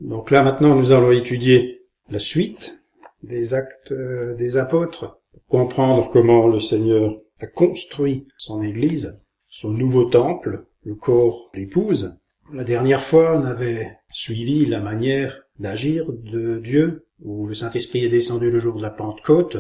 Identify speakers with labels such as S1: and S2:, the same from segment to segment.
S1: Donc là maintenant nous allons étudier la suite des actes des apôtres, pour comprendre comment le Seigneur a construit son Église, son nouveau temple, le corps de l'épouse. La dernière fois on avait suivi la manière d'agir de Dieu, où le Saint-Esprit est descendu le jour de la Pentecôte.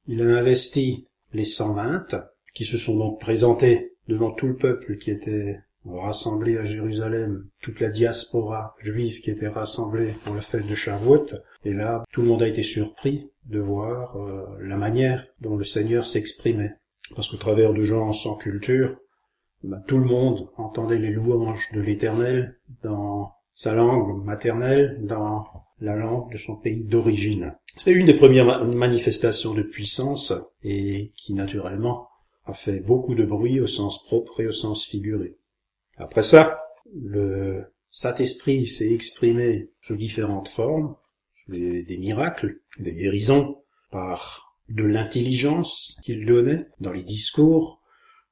S1: Il a investi les 120, qui se sont donc présentés devant tout le peuple qui était rassemblé à Jérusalem, toute la diaspora juive qui était rassemblée pour la fête de Shavuot. Et là, tout le monde a été surpris de voir la manière dont le Seigneur s'exprimait. Parce qu'au travers de gens sans culture, tout le monde entendait les louanges de l'Éternel dans sa langue maternelle, dans la langue de son pays d'origine. C'est une des premières manifestations de puissance et qui, naturellement, a fait beaucoup de bruit au sens propre et au sens figuré. Après ça, le Saint-Esprit s'est exprimé sous différentes formes, des miracles, des guérisons, par de l'intelligence qu'il donnait dans les discours,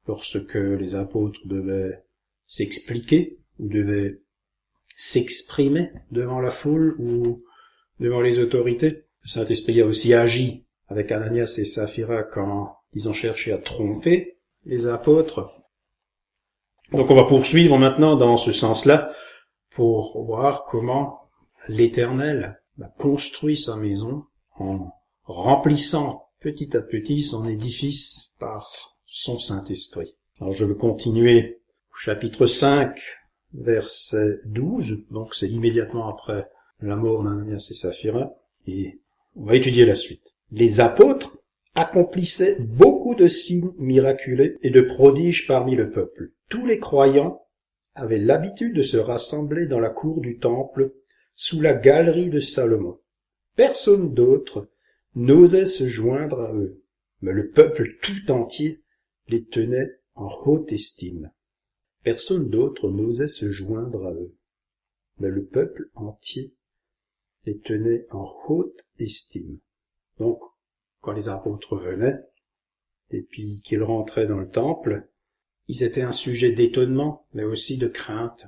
S1: lorsque les apôtres devaient s'expliquer ou devaient s'exprimer devant la foule ou devant les autorités. Le Saint-Esprit a aussi agi avec Ananias et Saphira quand ils ont cherché à tromper les apôtres. Donc on va poursuivre maintenant dans ce sens-là pour voir comment l'Éternel a construit sa maison en remplissant petit à petit son édifice par son Saint-Esprit. Alors je vais continuer au chapitre 5, verset 12, donc c'est immédiatement après la mort d'Ananias et Saphira, et on va étudier la suite. Les apôtres accomplissaient beaucoup de signes miraculeux et de prodiges parmi le peuple. Tous les croyants avaient l'habitude de se rassembler dans la cour du temple sous la galerie de Salomon. Personne d'autre n'osait se joindre à eux, mais le peuple tout entier les tenait en haute estime. Personne d'autre n'osait se joindre à eux, mais le peuple entier les tenait en haute estime. Donc, quand les apôtres venaient, et puis qu'ils rentraient dans le temple, ils étaient un sujet d'étonnement, mais aussi de crainte,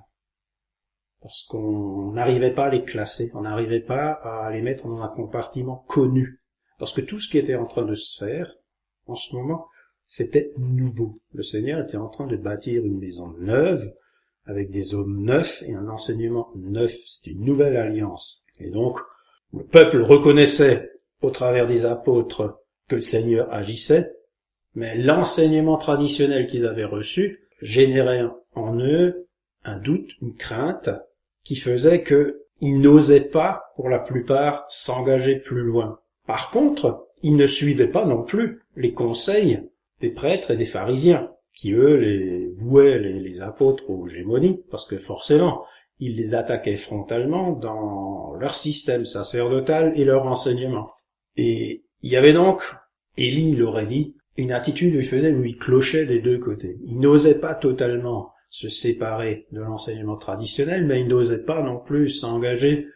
S1: parce qu'on n'arrivait pas à les classer, on n'arrivait pas à les mettre dans un compartiment connu, parce que tout ce qui était en train de se faire, en ce moment, c'était nouveau. Le Seigneur était en train de bâtir une maison neuve, avec des hommes neufs et un enseignement neuf. C'est une nouvelle alliance. Et donc, le peuple reconnaissait au travers des apôtres que le Seigneur agissait, mais l'enseignement traditionnel qu'ils avaient reçu générait en eux un doute, une crainte, qui faisait qu'ils n'osaient pas, pour la plupart, s'engager plus loin. Par contre, ils ne suivaient pas non plus les conseils des prêtres et des pharisiens, qui eux vouaient les apôtres aux gémonies, parce que forcément, ils les attaquaient frontalement dans leur système sacerdotal et leur enseignement. Et il y avait donc, Élie l'aurait dit, une attitude où il clochait des deux côtés. Il n'osait pas totalement se séparer de l'enseignement traditionnel, mais il n'osait pas non plus s'engager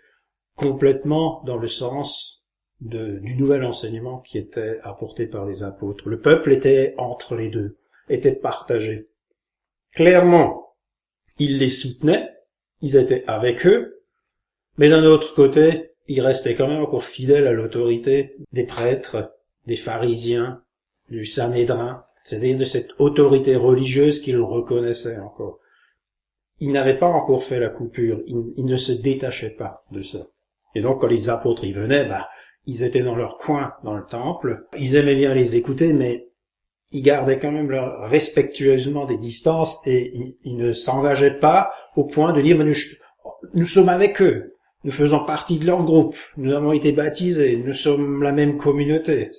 S1: complètement dans le sens du nouvel enseignement qui était apporté par les apôtres. Le peuple était entre les deux, était partagé. Clairement, il les soutenait, ils étaient avec eux, mais d'un autre côté, ils restaient quand même encore fidèles à l'autorité des prêtres, des pharisiens, du Sanhédrin, c'est-à-dire de cette autorité religieuse qu'ils reconnaissaient encore. Ils n'avaient pas encore fait la coupure, ils ne se détachaient pas de ça. Et donc quand les apôtres y venaient, ils étaient dans leur coin dans le temple, ils aimaient bien les écouter, mais ils gardaient quand même respectueusement des distances et ils ne s'engageaient pas au point de dire nous sommes avec eux, nous faisons partie de leur groupe, nous avons été baptisés, nous sommes la même communauté.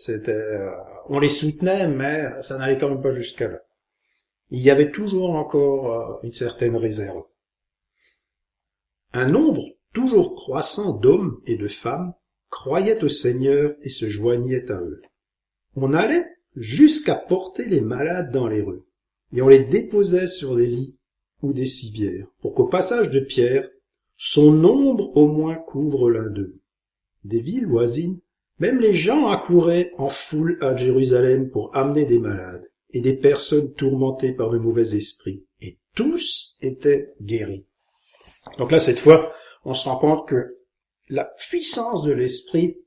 S1: On les soutenait, mais ça n'allait quand même pas jusqu'à là. Il y avait toujours encore une certaine réserve. Un nombre toujours croissant d'hommes et de femmes croyaient au Seigneur et se joignaient à eux. On allait jusqu'à porter les malades dans les rues, et on les déposait sur des lits ou des civières, pour qu'au passage de Pierre, son ombre au moins couvre l'un d'eux. Des villes voisines, même les gens accouraient en foule à Jérusalem pour amener des malades et des personnes tourmentées par de mauvais esprits, et tous étaient guéris. Donc là, cette fois, on se rend compte que la puissance de l'Esprit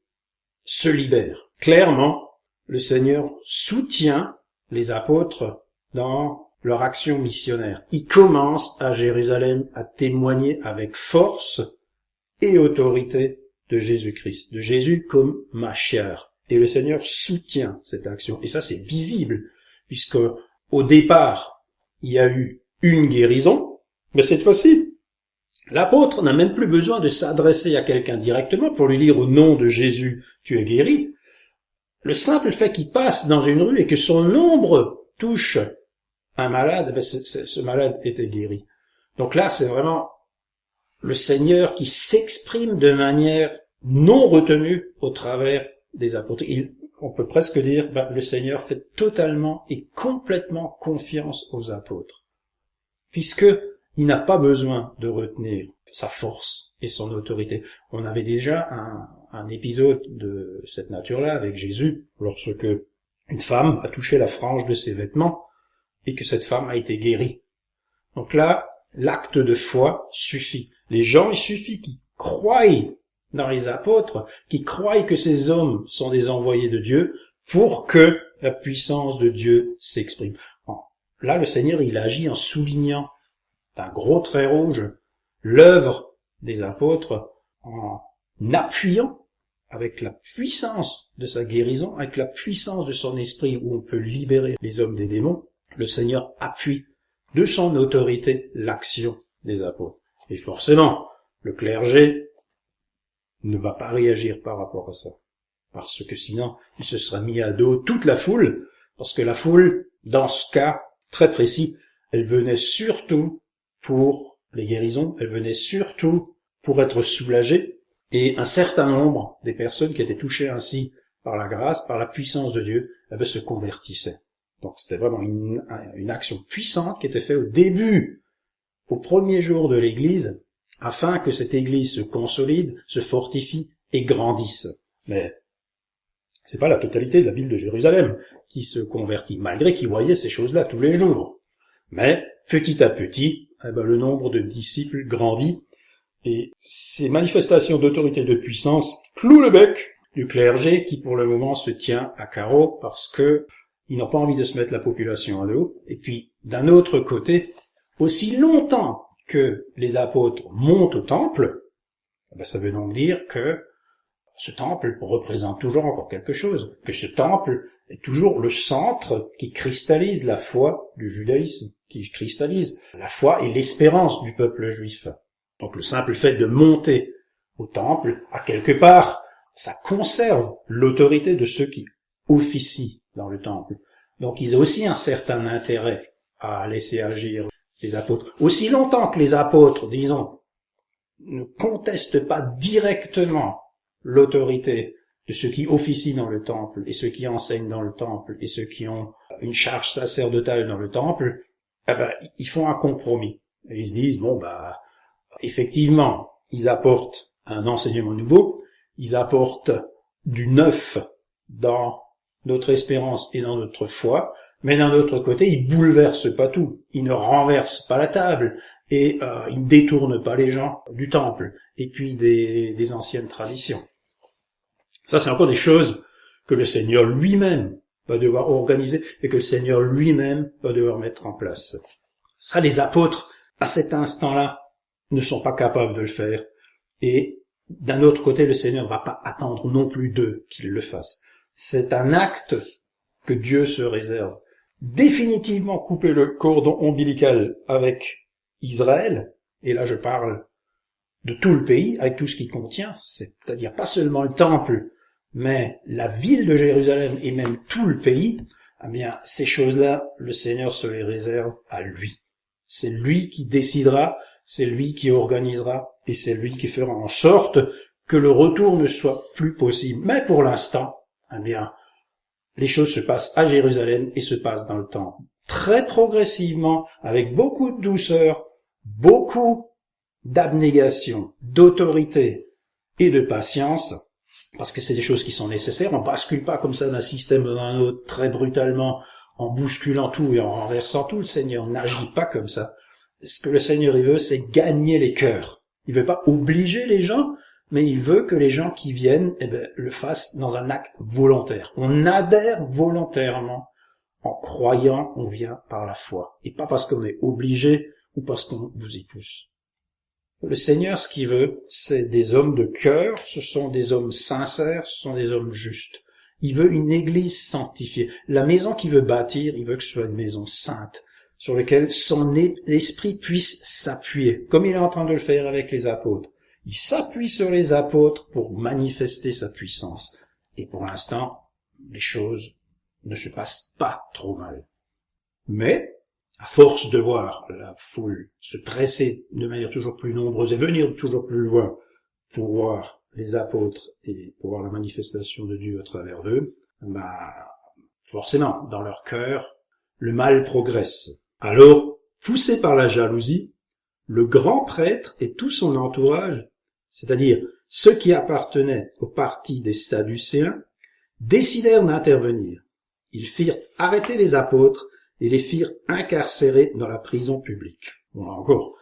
S1: se libère. Clairement, le Seigneur soutient les apôtres dans leur action missionnaire. Ils commencent à Jérusalem à témoigner avec force et autorité de Jésus-Christ, de Jésus comme Machiar. Et le Seigneur soutient cette action. Et ça, c'est visible, puisque au départ, il y a eu une guérison, mais cette fois-ci, l'apôtre n'a même plus besoin de s'adresser à quelqu'un directement pour lui dire au nom de Jésus, tu es guéri. Le simple fait qu'il passe dans une rue et que son ombre touche un malade, ben ce malade était guéri. Donc là, c'est vraiment le Seigneur qui s'exprime de manière non retenue au travers des apôtres. On peut presque dire, le Seigneur fait totalement et complètement confiance aux apôtres, puisque il n'a pas besoin de retenir sa force et son autorité. On avait déjà un épisode de cette nature-là avec Jésus, lorsque une femme a touché la frange de ses vêtements et que cette femme a été guérie. Donc là, l'acte de foi suffit. Les gens, il suffit qu'ils croient dans les apôtres, qu'ils croient que ces hommes sont des envoyés de Dieu pour que la puissance de Dieu s'exprime. Là, le Seigneur, il agit en soulignant d'un gros trait rouge l'œuvre des apôtres, en appuyant avec la puissance de sa guérison, avec la puissance de son esprit où on peut libérer les hommes des démons. Le Seigneur appuie de son autorité l'action des apôtres. Et forcément, le clergé ne va pas réagir par rapport à ça. Parce que sinon, il se sera mis à dos toute la foule, parce que la foule, dans ce cas très précis, elle venait surtout pour les guérisons, elle venait surtout pour être soulagée, et un certain nombre des personnes qui étaient touchées ainsi par la grâce, par la puissance de Dieu, se convertissaient. Donc c'était vraiment une action puissante qui était faite au début, au premier jour de l'Église, afin que cette Église se consolide, se fortifie et grandisse. Mais c'est pas la totalité de la ville de Jérusalem qui se convertit, malgré qu'ils voyaient ces choses-là tous les jours. Mais petit à petit, le nombre de disciples grandit, et ces manifestations d'autorité et de puissance clouent le bec du clergé qui pour le moment se tient à carreau parce que ils n'ont pas envie de se mettre la population à dos. Et puis, d'un autre côté, aussi longtemps que les apôtres montent au temple, ça veut donc dire que ce temple représente toujours encore quelque chose, que ce temple est toujours le centre qui cristallise la foi du judaïsme, qui cristallise la foi et l'espérance du peuple juif. Donc le simple fait de monter au temple, à quelque part, ça conserve l'autorité de ceux qui officient dans le temple. Donc ils ont aussi un certain intérêt à laisser agir les apôtres. Aussi longtemps que les apôtres, disons, ne contestent pas directement l'autorité de ceux qui officient dans le temple et ceux qui enseignent dans le temple et ceux qui ont une charge sacerdotale dans le temple, ils font un compromis. Et ils se disent, effectivement, ils apportent un enseignement nouveau, ils apportent du neuf dans notre espérance et dans notre foi, mais d'un autre côté, ils bouleversent pas tout, ils ne renversent pas la table et ils ne détournent pas les gens du temple et puis des anciennes traditions. Ça, c'est encore des choses que le Seigneur lui-même va devoir organiser et que le Seigneur lui-même va devoir mettre en place. Ça, les apôtres, à cet instant-là, ne sont pas capables de le faire. Et d'un autre côté, le Seigneur ne va pas attendre non plus d'eux qu'ils le fassent. C'est un acte que Dieu se réserve. Définitivement couper le cordon ombilical avec Israël, et là je parle de tout le pays, avec tout ce qu'il contient, c'est-à-dire pas seulement le temple, mais la ville de Jérusalem et même tout le pays, ces choses-là, le Seigneur se les réserve à lui. C'est lui qui décidera, c'est lui qui organisera, et c'est lui qui fera en sorte que le retour ne soit plus possible. Mais pour l'instant, les choses se passent à Jérusalem et se passent dans le temple. Très progressivement, avec beaucoup de douceur, beaucoup d'abnégation, d'autorité et de patience, parce que c'est des choses qui sont nécessaires. On bascule pas comme ça d'un système dans un autre très brutalement, en bousculant tout et en renversant tout. Le Seigneur n'agit pas comme ça. Ce que le Seigneur il veut, c'est gagner les cœurs. Il veut pas obliger les gens, mais il veut que les gens qui viennent, le fassent dans un acte volontaire. On adhère volontairement en croyant qu'on vient par la foi, et pas parce qu'on est obligé ou parce qu'on vous y pousse. Le Seigneur, ce qu'il veut, c'est des hommes de cœur, ce sont des hommes sincères, ce sont des hommes justes. Il veut une église sanctifiée. La maison qu'il veut bâtir, il veut que ce soit une maison sainte, sur laquelle son esprit puisse s'appuyer, comme il est en train de le faire avec les apôtres. Il s'appuie sur les apôtres pour manifester sa puissance. Et pour l'instant, les choses ne se passent pas trop mal. Mais, à force de voir la foule se presser de manière toujours plus nombreuse et venir toujours plus loin pour voir les apôtres et pour voir la manifestation de Dieu à travers d'eux, forcément, dans leur cœur, le mal progresse. Alors, poussé par la jalousie, le grand prêtre et tout son entourage, c'est-à-dire ceux qui appartenaient au parti des Sadducéens, décidèrent d'intervenir. Ils firent arrêter les apôtres et les firent incarcérer dans la prison publique. Bon, encore,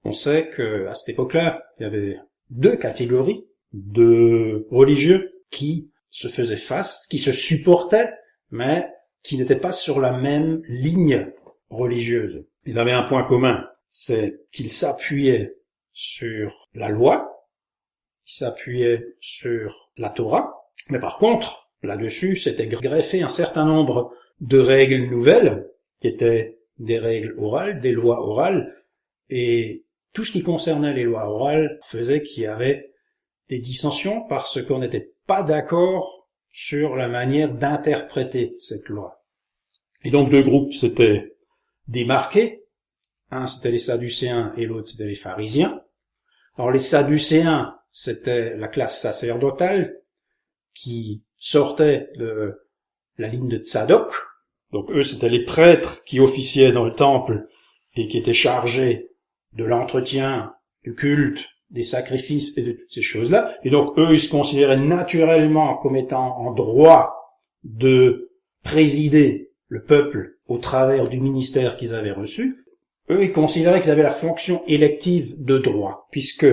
S1: on sait que à cette époque-là, il y avait deux catégories de religieux qui se faisaient face, qui se supportaient, mais qui n'étaient pas sur la même ligne religieuse. Ils avaient un point commun, c'est qu'ils s'appuyaient sur la loi, ils s'appuyaient sur la Torah, mais par contre, là-dessus, s'était greffé un certain nombre de règles nouvelles, qui étaient des règles orales, des lois orales, et tout ce qui concernait les lois orales faisait qu'il y avait des dissensions parce qu'on n'était pas d'accord sur la manière d'interpréter cette loi. Et donc deux groupes s'étaient démarqués. Un, c'était les Sadducéens et l'autre, c'était les pharisiens. Alors les Sadducéens, c'était la classe sacerdotale qui sortait de la ligne de Tsadok. Donc eux, c'était les prêtres qui officiaient dans le temple et qui étaient chargés de l'entretien, du culte, des sacrifices et de toutes ces choses-là. Et donc eux, ils se considéraient naturellement comme étant en droit de présider le peuple au travers du ministère qu'ils avaient reçu. Eux, ils considéraient qu'ils avaient la fonction élective de droit, puisque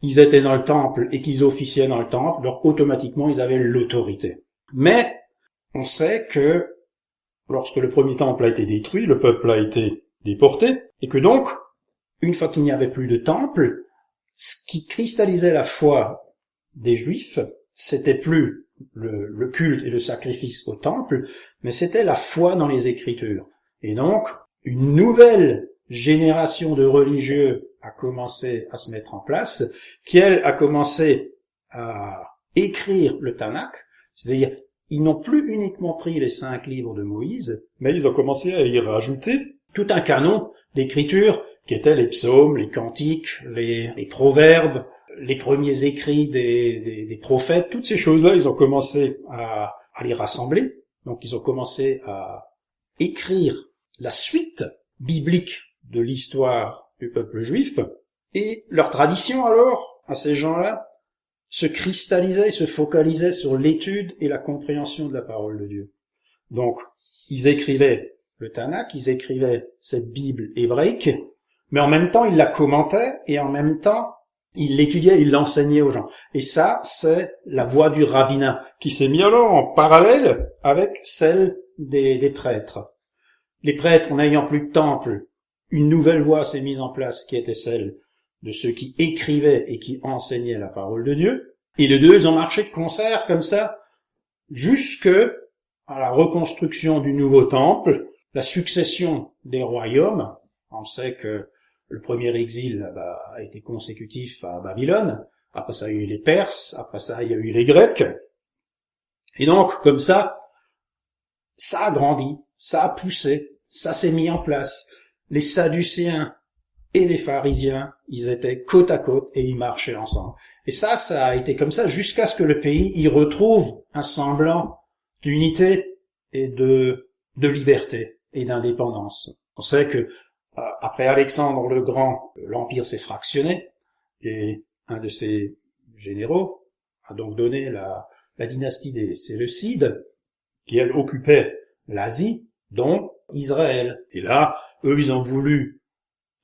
S1: ils étaient dans le temple et qu'ils officiaient dans le temple, donc automatiquement ils avaient l'autorité. Mais on sait que lorsque le premier temple a été détruit, le peuple a été déporté, et que donc, une fois qu'il n'y avait plus de temple, ce qui cristallisait la foi des Juifs, c'était plus le culte et le sacrifice au temple, mais c'était la foi dans les Écritures. Et donc, une nouvelle génération de religieux a commencé à se mettre en place, qui, elle, a commencé à écrire le Tanakh, c'est-à-dire, ils n'ont plus uniquement pris les 5 livres de Moïse, mais ils ont commencé à y rajouter tout un canon d'écriture qui étaient les psaumes, les cantiques, les proverbes, les premiers écrits des prophètes, toutes ces choses-là, ils ont commencé à les rassembler. Donc ils ont commencé à écrire la suite biblique de l'histoire du peuple juif, et leur tradition alors, à ces gens-là, se cristallisait, se focalisait sur l'étude et la compréhension de la parole de Dieu. Donc, ils écrivaient le Tanakh, ils écrivaient cette Bible hébraïque, mais en même temps, ils la commentaient, et en même temps, ils l'étudiaient, ils l'enseignaient aux gens. Et ça, c'est la voie du rabbinat, qui s'est mis alors en parallèle avec celle des prêtres. Les prêtres, n'ayant plus de temple, une nouvelle voie s'est mise en place, qui était celle de ceux qui écrivaient et qui enseignaient la parole de Dieu. Et les deux, ils ont marché de concert comme ça, jusque à la reconstruction du nouveau temple, la succession des royaumes. On sait que le premier exil a été consécutif à Babylone, après ça il y a eu les Perses, après ça il y a eu les Grecs. Et donc, comme ça a grandi, ça a poussé, ça s'est mis en place. Les Sadducéens et les pharisiens, ils étaient côte à côte et ils marchaient ensemble. Et ça a été comme ça jusqu'à ce que le pays y retrouve un semblant d'unité et de liberté et d'indépendance. On sait que après Alexandre le Grand, l'empire s'est fractionné et un de ses généraux a donc donné la dynastie des Séleucides qui elle occupait l'Asie, dont Israël. Et là, eux, ils ont voulu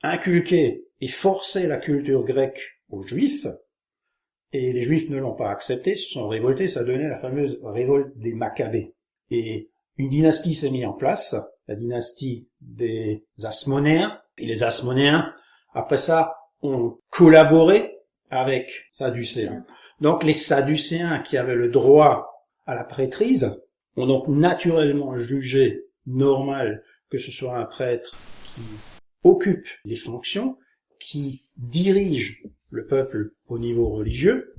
S1: inculquer et forcer la culture grecque aux Juifs, et les Juifs ne l'ont pas accepté, se sont révoltés, ça donnait la fameuse révolte des Maccabées. Et une dynastie s'est mise en place, la dynastie des Hasmonéens, et les Hasmonéens, après ça, ont collaboré avec Sadducéens. Donc les Sadducéens qui avaient le droit à la prêtrise ont donc naturellement jugé normal que ce soit un prêtre qui occupe les fonctions, qui dirige le peuple au niveau religieux.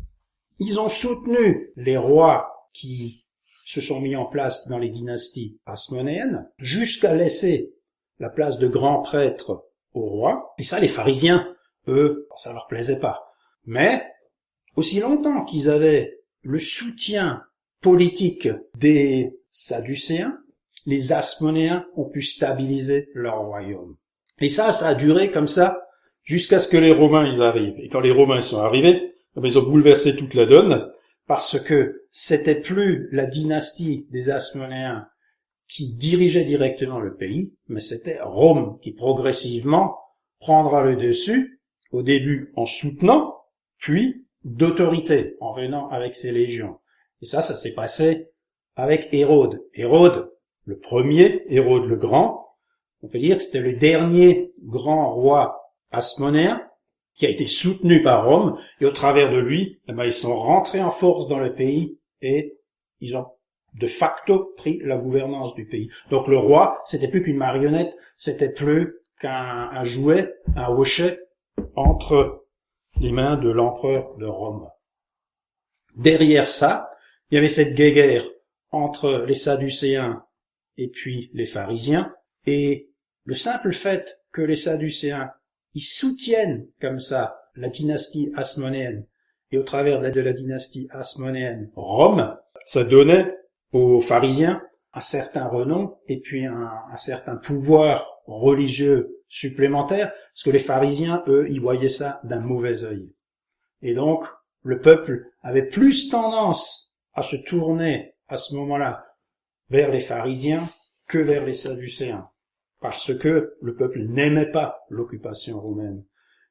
S1: Ils ont soutenu les rois qui se sont mis en place dans les dynasties hasmonéennes, jusqu'à laisser la place de grands prêtres aux rois. Et ça, les pharisiens, eux, ça leur plaisait pas. Mais, aussi longtemps qu'ils avaient le soutien politique des Sadducéens, les Hasmonéens ont pu stabiliser leur royaume. Et ça a duré comme ça jusqu'à ce que les Romains ils arrivent. Et quand les Romains sont arrivés, ils ont bouleversé toute la donne, parce que c'était plus la dynastie des Hasmonéens qui dirigeait directement le pays, mais c'était Rome qui progressivement prendra le dessus, au début en soutenant, puis d'autorité, en venant avec ses légions. Et ça s'est passé avec Hérode. Hérode, le premier, Hérode le Grand, on peut dire que c'était le dernier grand roi hasmonéen qui a été soutenu par Rome, et au travers de lui, ils sont rentrés en force dans le pays et ils ont de facto pris la gouvernance du pays. Donc le roi, c'était plus qu'une marionnette, c'était plus qu'un jouet, un hochet entre les mains de l'empereur de Rome. Derrière ça, il y avait cette guéguerre entre les Sadducéens et puis les pharisiens, et le simple fait que les Sadducéens ils soutiennent comme ça la dynastie hasmonéenne, et au travers de la dynastie hasmonéenne Rome, ça donnait aux pharisiens un certain renom et puis un certain pouvoir religieux supplémentaire, parce que les pharisiens, eux, ils voyaient ça d'un mauvais œil. Et donc, le peuple avait plus tendance à se tourner à ce moment-là vers les pharisiens que vers les Sadducéens, parce que le peuple n'aimait pas l'occupation romaine.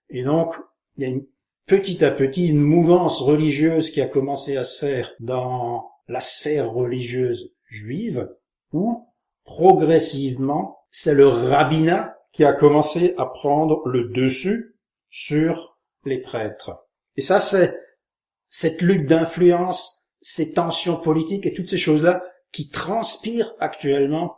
S1: Et donc, il y a petit à petit une mouvance religieuse qui a commencé à se faire dans la sphère religieuse juive, où, progressivement, c'est le rabbinat qui a commencé à prendre le dessus sur les prêtres. Et ça, c'est cette lutte d'influence, ces tensions politiques et toutes ces choses-là qui transpirent actuellement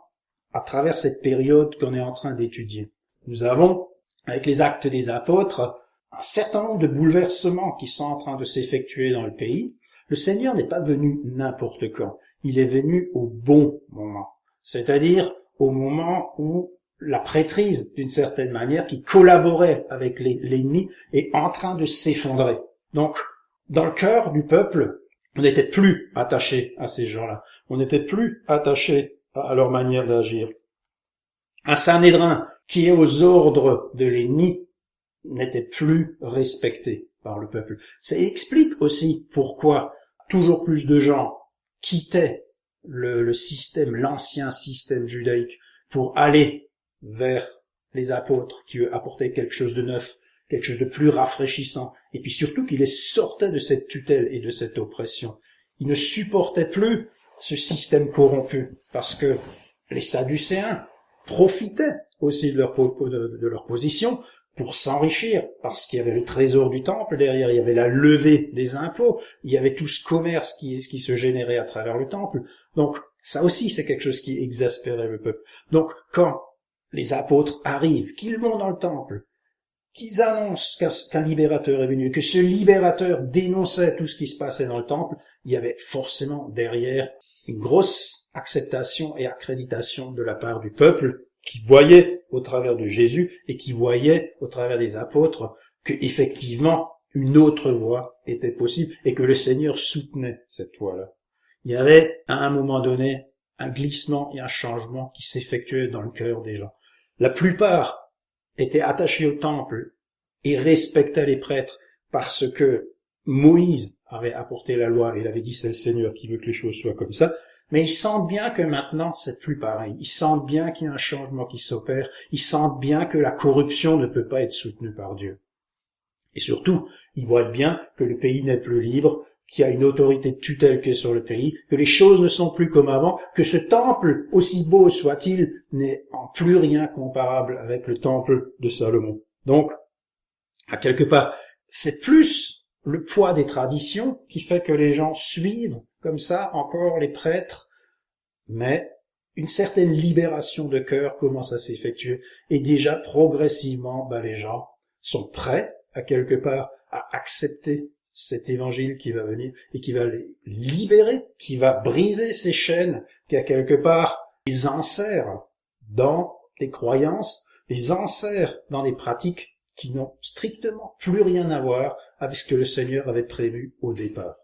S1: à travers cette période qu'on est en train d'étudier. Nous avons, avec les actes des apôtres, un certain nombre de bouleversements qui sont en train de s'effectuer dans le pays. Le Seigneur n'est pas venu n'importe quand. Il est venu au bon moment. C'est-à-dire au moment où la prêtrise, d'une certaine manière, qui collaborait avec l'ennemi, est en train de s'effondrer. Donc, dans le cœur du peuple, on n'était plus attaché à ces gens-là. On n'était plus attaché à leur manière d'agir. Un Sanhédrin qui est aux ordres de l'ennemi n'était plus respecté par le peuple. Ça explique aussi pourquoi toujours plus de gens quittaient le système, l'ancien système judaïque, pour aller vers les apôtres qui apportaient quelque chose de neuf, quelque chose de plus rafraîchissant, et puis surtout qu'ils les sortaient de cette tutelle et de cette oppression. Ils ne supportaient plus ce système corrompu, parce que les Sadducéens profitaient aussi de leur position pour s'enrichir, parce qu'il y avait le trésor du temple derrière, il y avait la levée des impôts, il y avait tout ce commerce qui se générait à travers le temple. Donc ça aussi c'est quelque chose qui exaspérait le peuple. Donc quand les apôtres arrivent, qu'ils vont dans le temple, qu'ils annoncent qu'un libérateur est venu, que ce libérateur dénonçait tout ce qui se passait dans le temple, il y avait forcément derrière une grosse acceptation et accréditation de la part du peuple qui voyait au travers de Jésus et qui voyait au travers des apôtres que effectivement une autre voie était possible et que le Seigneur soutenait cette voie-là. Il y avait à un moment donné un glissement et un changement qui s'effectuait dans le cœur des gens. La plupart étaient attachés au temple et respectaient les prêtres parce que Moïse avait apporté la loi et il avait dit c'est le Seigneur qui veut que les choses soient comme ça. Mais ils sentent bien que maintenant, c'est plus pareil. Ils sentent bien qu'il y a un changement qui s'opère. Ils sentent bien que la corruption ne peut pas être soutenue par Dieu. Et surtout, ils voient bien que le pays n'est plus libre, qu'il y a une autorité de tutelle qui est sur le pays, que les choses ne sont plus comme avant, que ce temple, aussi beau soit-il, n'est en plus rien comparable avec le temple de Salomon. Donc, à quelque part, c'est plus le poids des traditions qui fait que les gens suivent comme ça encore les prêtres, mais une certaine libération de cœur commence à s'effectuer et déjà progressivement, les gens sont prêts à quelque part à accepter cet évangile qui va venir et qui va les libérer, qui va briser ces chaînes qui à quelque part les enserrent dans des croyances, les enserrent dans des pratiques qui n'ont strictement plus rien à voir avec ce que le Seigneur avait prévu au départ.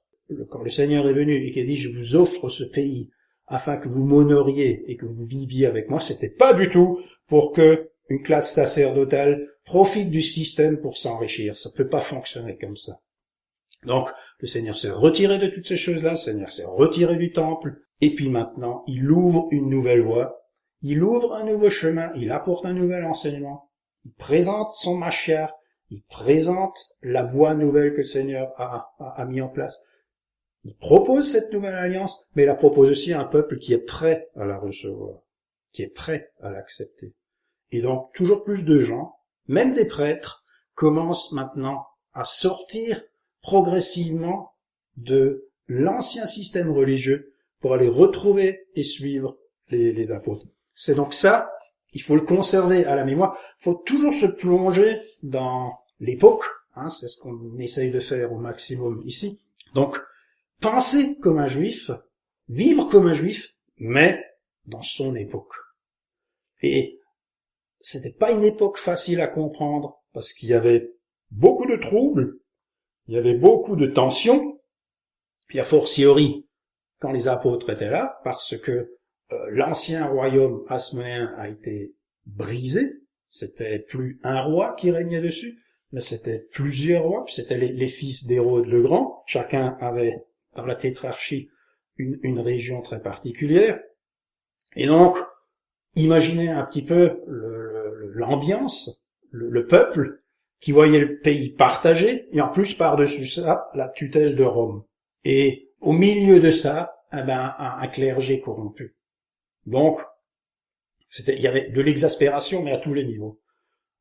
S1: Quand le Seigneur est venu et qu'il a dit « Je vous offre ce pays afin que vous m'honoriez et que vous viviez avec moi », c'était pas du tout pour que une classe sacerdotale profite du système pour s'enrichir. Ça peut pas fonctionner comme ça. Donc, le Seigneur s'est retiré de toutes ces choses-là, le Seigneur s'est retiré du temple, et puis maintenant, il ouvre une nouvelle voie, il ouvre un nouveau chemin, il apporte un nouvel enseignement, il présente son Mashiach, il présente la voie nouvelle que le Seigneur a mis en place. Il propose cette nouvelle alliance, mais il la propose aussi à un peuple qui est prêt à la recevoir, qui est prêt à l'accepter. Et donc, toujours plus de gens, même des prêtres, commencent maintenant à sortir progressivement de l'ancien système religieux pour aller retrouver et suivre les apôtres. C'est donc ça, il faut le conserver à la mémoire, il faut toujours se plonger dans l'époque, c'est ce qu'on essaye de faire au maximum ici. Donc, penser comme un juif, vivre comme un juif, mais dans son époque. Et c'était pas une époque facile à comprendre, parce qu'il y avait beaucoup de troubles, il y avait beaucoup de tensions, et a fortiori, quand les apôtres étaient là, parce que l'ancien royaume hasmonéen a été brisé, c'était plus un roi qui régnait dessus, mais c'était plusieurs rois, puis c'était les fils d'Hérode le Grand, chacun avait dans la tétrarchie une région très particulière, et donc, imaginez un petit peu l'ambiance, le peuple, qui voyait le pays partagé, et en plus par-dessus ça, la tutelle de Rome. Et au milieu de ça, un clergé corrompu. Donc, il y avait de l'exaspération, mais à tous les niveaux.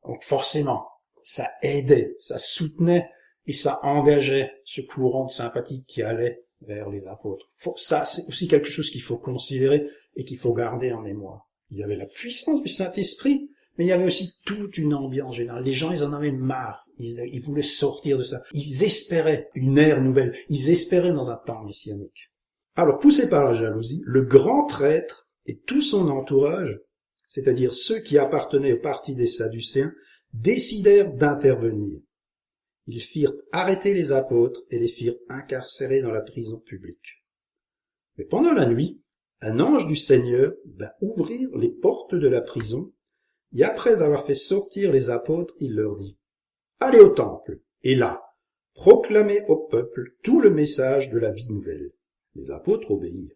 S1: Donc forcément, ça aidait, ça soutenait, et ça engageait ce courant de sympathie qui allait vers les apôtres. Ça, c'est aussi quelque chose qu'il faut considérer et qu'il faut garder en mémoire. Il y avait la puissance du Saint-Esprit, mais il y avait aussi toute une ambiance générale. Les gens, ils en avaient marre. Ils voulaient sortir de ça. Ils espéraient une ère nouvelle. Ils espéraient dans un temps messianique. Alors, poussé par la jalousie, le grand prêtre et tout son entourage, c'est-à-dire ceux qui appartenaient au parti des Sadducéens, décidèrent d'intervenir. Ils firent arrêter les apôtres et les firent incarcérer dans la prison publique. Mais pendant la nuit, un ange du Seigneur vint ouvrir les portes de la prison, et après avoir fait sortir les apôtres, il leur dit « Allez au temple, et là, proclamez au peuple tout le message de la vie nouvelle. » Les apôtres obéirent.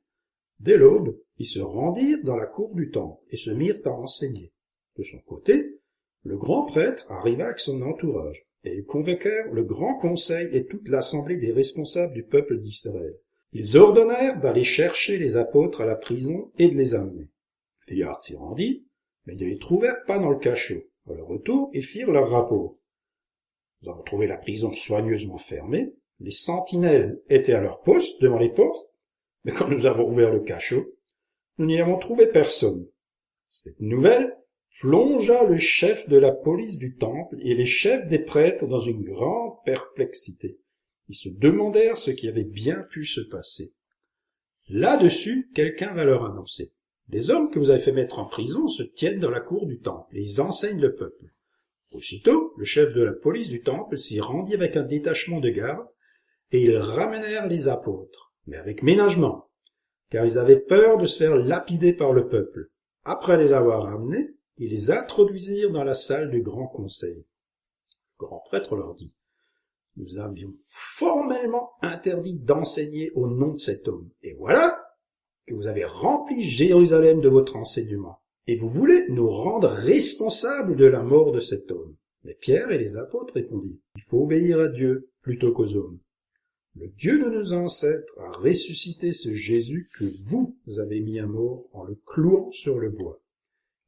S1: Dès l'aube, ils se rendirent dans la cour du temple et se mirent à enseigner. De son côté, le grand prêtre arriva avec son entourage, et ils convoquèrent le grand conseil et toute l'assemblée des responsables du peuple d'Israël. Ils ordonnèrent d'aller chercher les apôtres à la prison et de les amener. Les gardes s'y rendirent, mais ne les trouvèrent pas dans le cachot. À leur retour, ils firent leur rapport. Nous avons trouvé la prison soigneusement fermée, les sentinelles étaient à leur poste devant les portes, mais quand nous avons ouvert le cachot, nous n'y avons trouvé personne. Cette nouvelle plongea le chef de la police du temple et les chefs des prêtres dans une grande perplexité. Ils se demandèrent ce qui avait bien pu se passer. Là-dessus, quelqu'un va leur annoncer. Les hommes que vous avez fait mettre en prison se tiennent dans la cour du temple et ils enseignent le peuple. Aussitôt, le chef de la police du temple s'y rendit avec un détachement de garde et ils ramenèrent les apôtres, mais avec ménagement, car ils avaient peur de se faire lapider par le peuple. Après les avoir ramenés, ils les introduisirent dans la salle du grand conseil. Le grand prêtre leur dit « Nous avions formellement interdit d'enseigner au nom de cet homme. Et voilà que vous avez rempli Jérusalem de votre enseignement. Et vous voulez nous rendre responsables de la mort de cet homme. Mais Pierre et les apôtres répondirent, il faut obéir à Dieu plutôt qu'aux hommes. Le Dieu de nos ancêtres a ressuscité ce Jésus que vous avez mis à mort en le clouant sur le bois.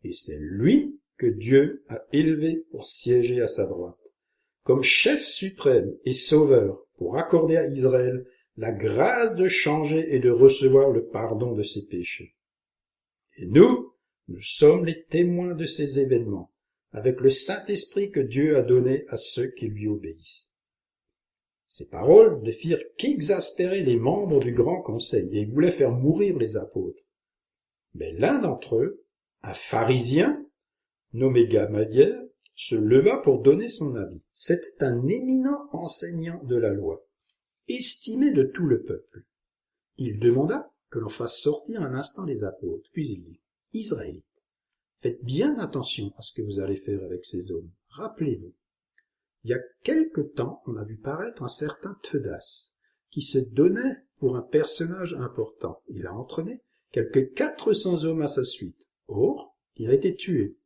S1: Et c'est lui que Dieu a élevé pour siéger à sa droite, comme chef suprême et sauveur, pour accorder à Israël la grâce de changer et de recevoir le pardon de ses péchés. Et nous sommes les témoins de ces événements, avec le Saint-Esprit que Dieu a donné à ceux qui lui obéissent. Ces paroles ne firent qu'exaspérer les membres du grand conseil, et ils voulaient faire mourir les apôtres. Mais l'un d'entre eux, un pharisien, nommé Gamaliel, se leva pour donner son avis. C'était un éminent enseignant de la loi, estimé de tout le peuple. Il demanda que l'on fasse sortir un instant les apôtres, puis il dit, « Israélites, faites bien attention à ce que vous allez faire avec ces hommes. Rappelez-vous, il y a quelque temps, on a vu paraître un certain Teudas, qui se donnait pour un personnage important. Il a entraîné quelques 400 hommes à sa suite. Or, il a été tué,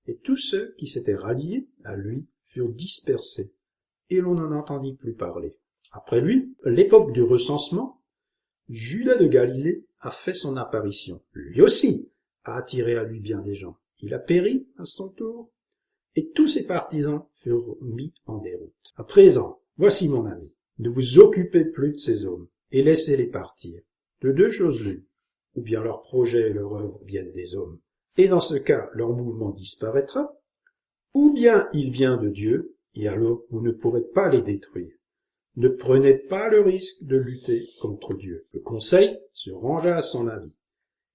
S1: et tous ceux qui s'étaient ralliés à lui furent dispersés, et l'on n'en entendit plus parler. Après lui, l'époque du recensement, Judas de Galilée a fait son apparition. Lui aussi a attiré à lui bien des gens. Il a péri à son tour, et tous ses partisans furent mis en déroute. À présent, voici mon ami, ne vous occupez plus de ces hommes, et laissez-les partir. De deux choses l'une, ou bien leur projet et leur œuvre viennent des hommes, et dans ce cas, leur mouvement disparaîtra, ou bien il vient de Dieu, et alors vous ne pourrez pas les détruire. Ne prenez pas le risque de lutter contre Dieu. Le conseil se rangea à son avis.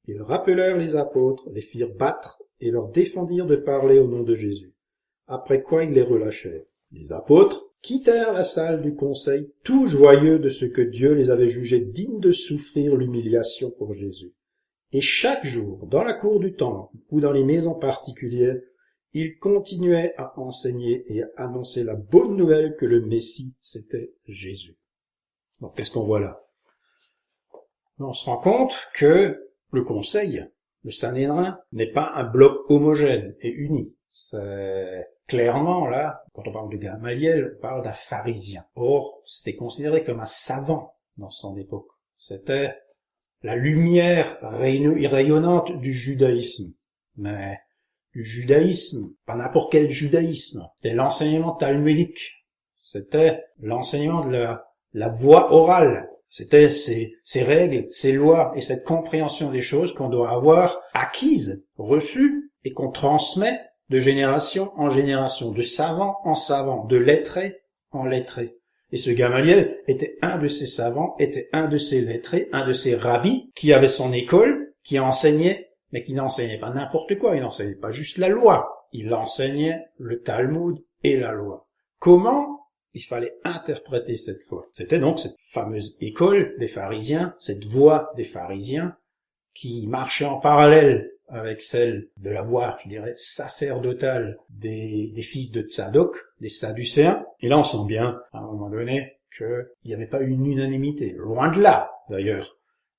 S1: Ils rappelèrent les apôtres, les firent battre et leur défendirent de parler au nom de Jésus. Après quoi ils les relâchèrent. Les apôtres quittèrent la salle du conseil, tout joyeux de ce que Dieu les avait jugés dignes de souffrir l'humiliation pour Jésus. Et chaque jour, dans la cour du temple ou dans les maisons particulières, ils continuaient à enseigner et à annoncer la bonne nouvelle que le Messie, c'était Jésus. Donc, qu'est-ce qu'on voit là? On se rend compte que le Conseil, le Sanhédrin, n'est pas un bloc homogène et uni. C'est clairement, là, quand on parle de Gamaliel, on parle d'un pharisien. Or, c'était considéré comme un savant dans son époque. C'était la lumière rayonnante du judaïsme. Mais du judaïsme, pas n'importe quel judaïsme. C'était l'enseignement talmudique. C'était l'enseignement de la voie orale. C'était ces règles, ces lois et cette compréhension des choses qu'on doit avoir acquises, reçues et qu'on transmet de génération en génération, de savant en savant, de lettré en lettré. Et ce Gamaliel était un de ces savants, était un de ces lettrés, un de ces rabbis qui avait son école, qui enseignait, mais qui n'enseignait pas n'importe quoi, il n'enseignait pas juste la loi, il enseignait le Talmud et la loi. Comment il fallait interpréter cette loi? C'était donc cette fameuse école des pharisiens, cette voie des pharisiens, qui marchait en parallèle avec celle de la voie, je dirais, sacerdotale des fils de Tsadok, des Sadducéens. Et là, on sent bien, à un moment donné, qu'il n'y avait pas une unanimité. Loin de là, d'ailleurs.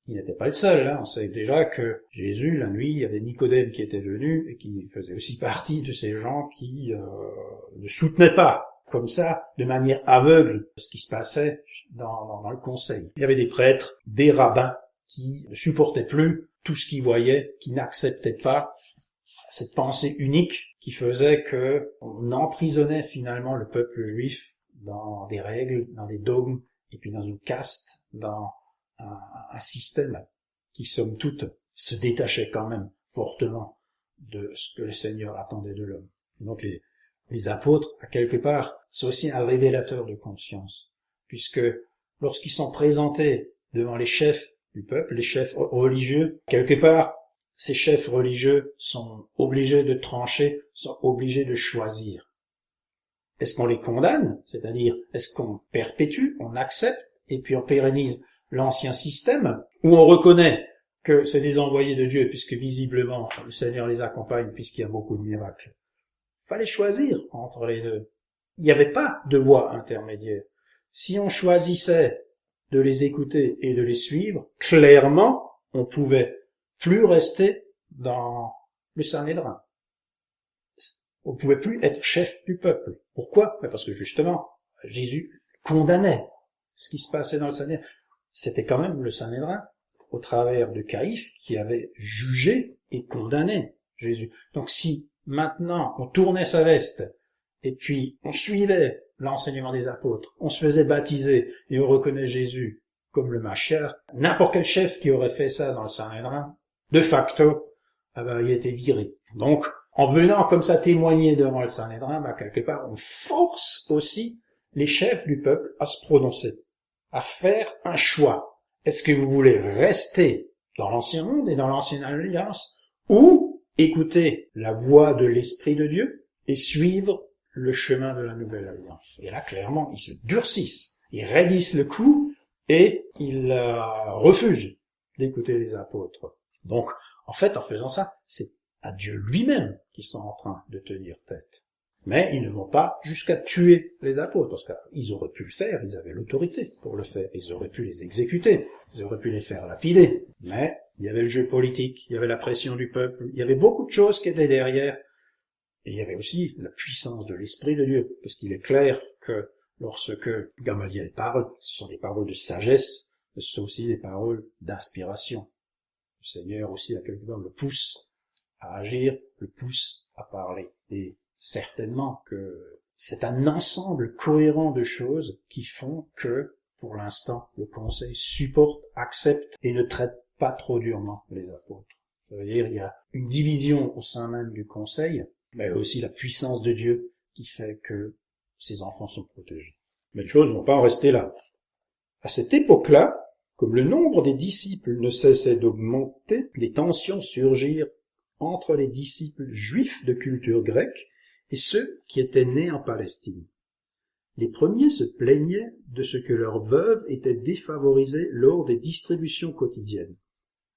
S1: Il n'était pas le seul, hein. On sait déjà que Jésus, la nuit, il y avait Nicodème qui était venu et qui faisait aussi partie de ces gens qui ne soutenaient pas, comme ça, de manière aveugle, ce qui se passait dans le conseil. Il y avait des prêtres, des rabbins, qui ne supportaient plus tout ce qu'ils voyaient, qui n'acceptaient pas cette pensée unique qui faisait que on emprisonnait finalement le peuple juif dans des règles, dans des dogmes, et puis dans une caste, dans un système qui, somme toute, se détachait quand même fortement de ce que le Seigneur attendait de l'homme. Donc les apôtres, à quelque part, c'est aussi un révélateur de conscience, puisque lorsqu'ils sont présentés devant les chefs du peuple, les chefs religieux, quelque part, ces chefs religieux sont obligés de trancher, sont obligés de choisir. Est-ce qu'on les condamne? C'est-à-dire, est-ce qu'on perpétue, on accepte, et puis on pérennise l'ancien système, ou on reconnaît que c'est des envoyés de Dieu, puisque visiblement le Seigneur les accompagne, puisqu'il y a beaucoup de miracles. Il fallait choisir entre les deux. Il n'y avait pas de voie intermédiaire. Si on choisissait de les écouter et de les suivre, clairement, on pouvait plus rester dans le Sanhédrin. On ne pouvait plus être chef du peuple. Pourquoi? Parce que justement, Jésus condamnait ce qui se passait dans le Sanhédrin. C'était quand même le Sanhédrin, au travers de Caïphe, qui avait jugé et condamné Jésus. Donc si maintenant on tournait sa veste, et puis on suivait l'enseignement des apôtres, on se faisait baptiser, et on reconnaît Jésus comme le Mashiach, n'importe quel chef qui aurait fait ça dans le Sanhédrin, de facto, il était viré. Donc, en venant comme ça témoigner devant le Sanhédrin, quelque part, on force aussi les chefs du peuple à se prononcer, à faire un choix. Est-ce que vous voulez rester dans l'ancien monde et dans l'ancienne alliance, ou écouter la voix de l'Esprit de Dieu et suivre le chemin de la nouvelle alliance? Et là, clairement, ils se durcissent, ils raidissent le coup et ils refusent d'écouter les apôtres. Donc, en fait, en faisant ça, c'est à Dieu lui-même qu'ils sont en train de tenir tête. Mais ils ne vont pas jusqu'à tuer les apôtres, parce qu'ils auraient pu le faire, ils avaient l'autorité pour le faire, ils auraient pu les exécuter, ils auraient pu les faire lapider. Mais il y avait le jeu politique, il y avait la pression du peuple, il y avait beaucoup de choses qui étaient derrière, et il y avait aussi la puissance de l'Esprit de Dieu, parce qu'il est clair que lorsque Gamaliel parle, ce sont des paroles de sagesse, ce sont aussi des paroles d'inspiration. Le Seigneur aussi, à quelque part, le pousse à agir, le pousse à parler. Et certainement que c'est un ensemble cohérent de choses qui font que, pour l'instant, le Conseil supporte, accepte et ne traite pas trop durement les apôtres. Ça veut dire qu'il y a une division au sein même du Conseil, mais aussi la puissance de Dieu qui fait que ses enfants sont protégés. Mais les choses ne vont pas en rester là. À cette époque-là, comme le nombre des disciples ne cessait d'augmenter, des tensions surgirent entre les disciples juifs de culture grecque et ceux qui étaient nés en Palestine. Les premiers se plaignaient de ce que leurs veuves étaient défavorisées lors des distributions quotidiennes.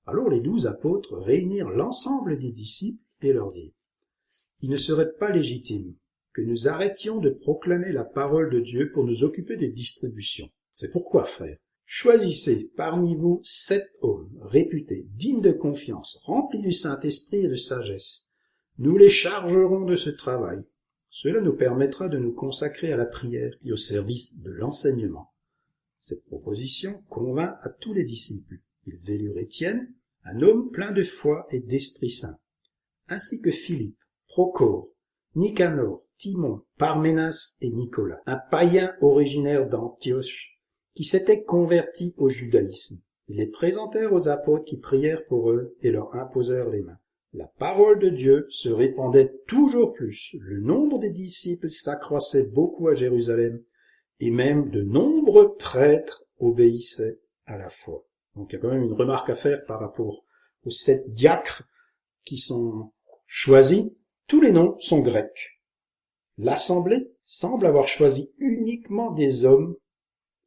S1: Alors les 12 apôtres réunirent l'ensemble des disciples et leur dirent: « Il ne serait pas légitime que nous arrêtions de proclamer la parole de Dieu pour nous occuper des distributions. C'est pourquoi, frères, choisissez parmi vous 7 hommes réputés, dignes de confiance, remplis du Saint-Esprit et de sagesse. Nous les chargerons de ce travail. Cela nous permettra de nous consacrer à la prière et au service de l'enseignement. » Cette proposition convint à tous les disciples. Ils élurent Étienne, un homme plein de foi et d'Esprit Saint, ainsi que Philippe, Prochore, Nicanor, Timon, Parménas et Nicolas, un païen originaire d'Antioche, qui s'étaient convertis au judaïsme. Ils les présentèrent aux apôtres qui prièrent pour eux et leur imposèrent les mains. La parole de Dieu se répandait toujours plus, le nombre des disciples s'accroissait beaucoup à Jérusalem, et même de nombreux prêtres obéissaient à la foi. Donc il y a quand même une remarque à faire par rapport aux 7 diacres qui sont choisis. Tous les noms sont grecs. L'Assemblée semble avoir choisi uniquement des hommes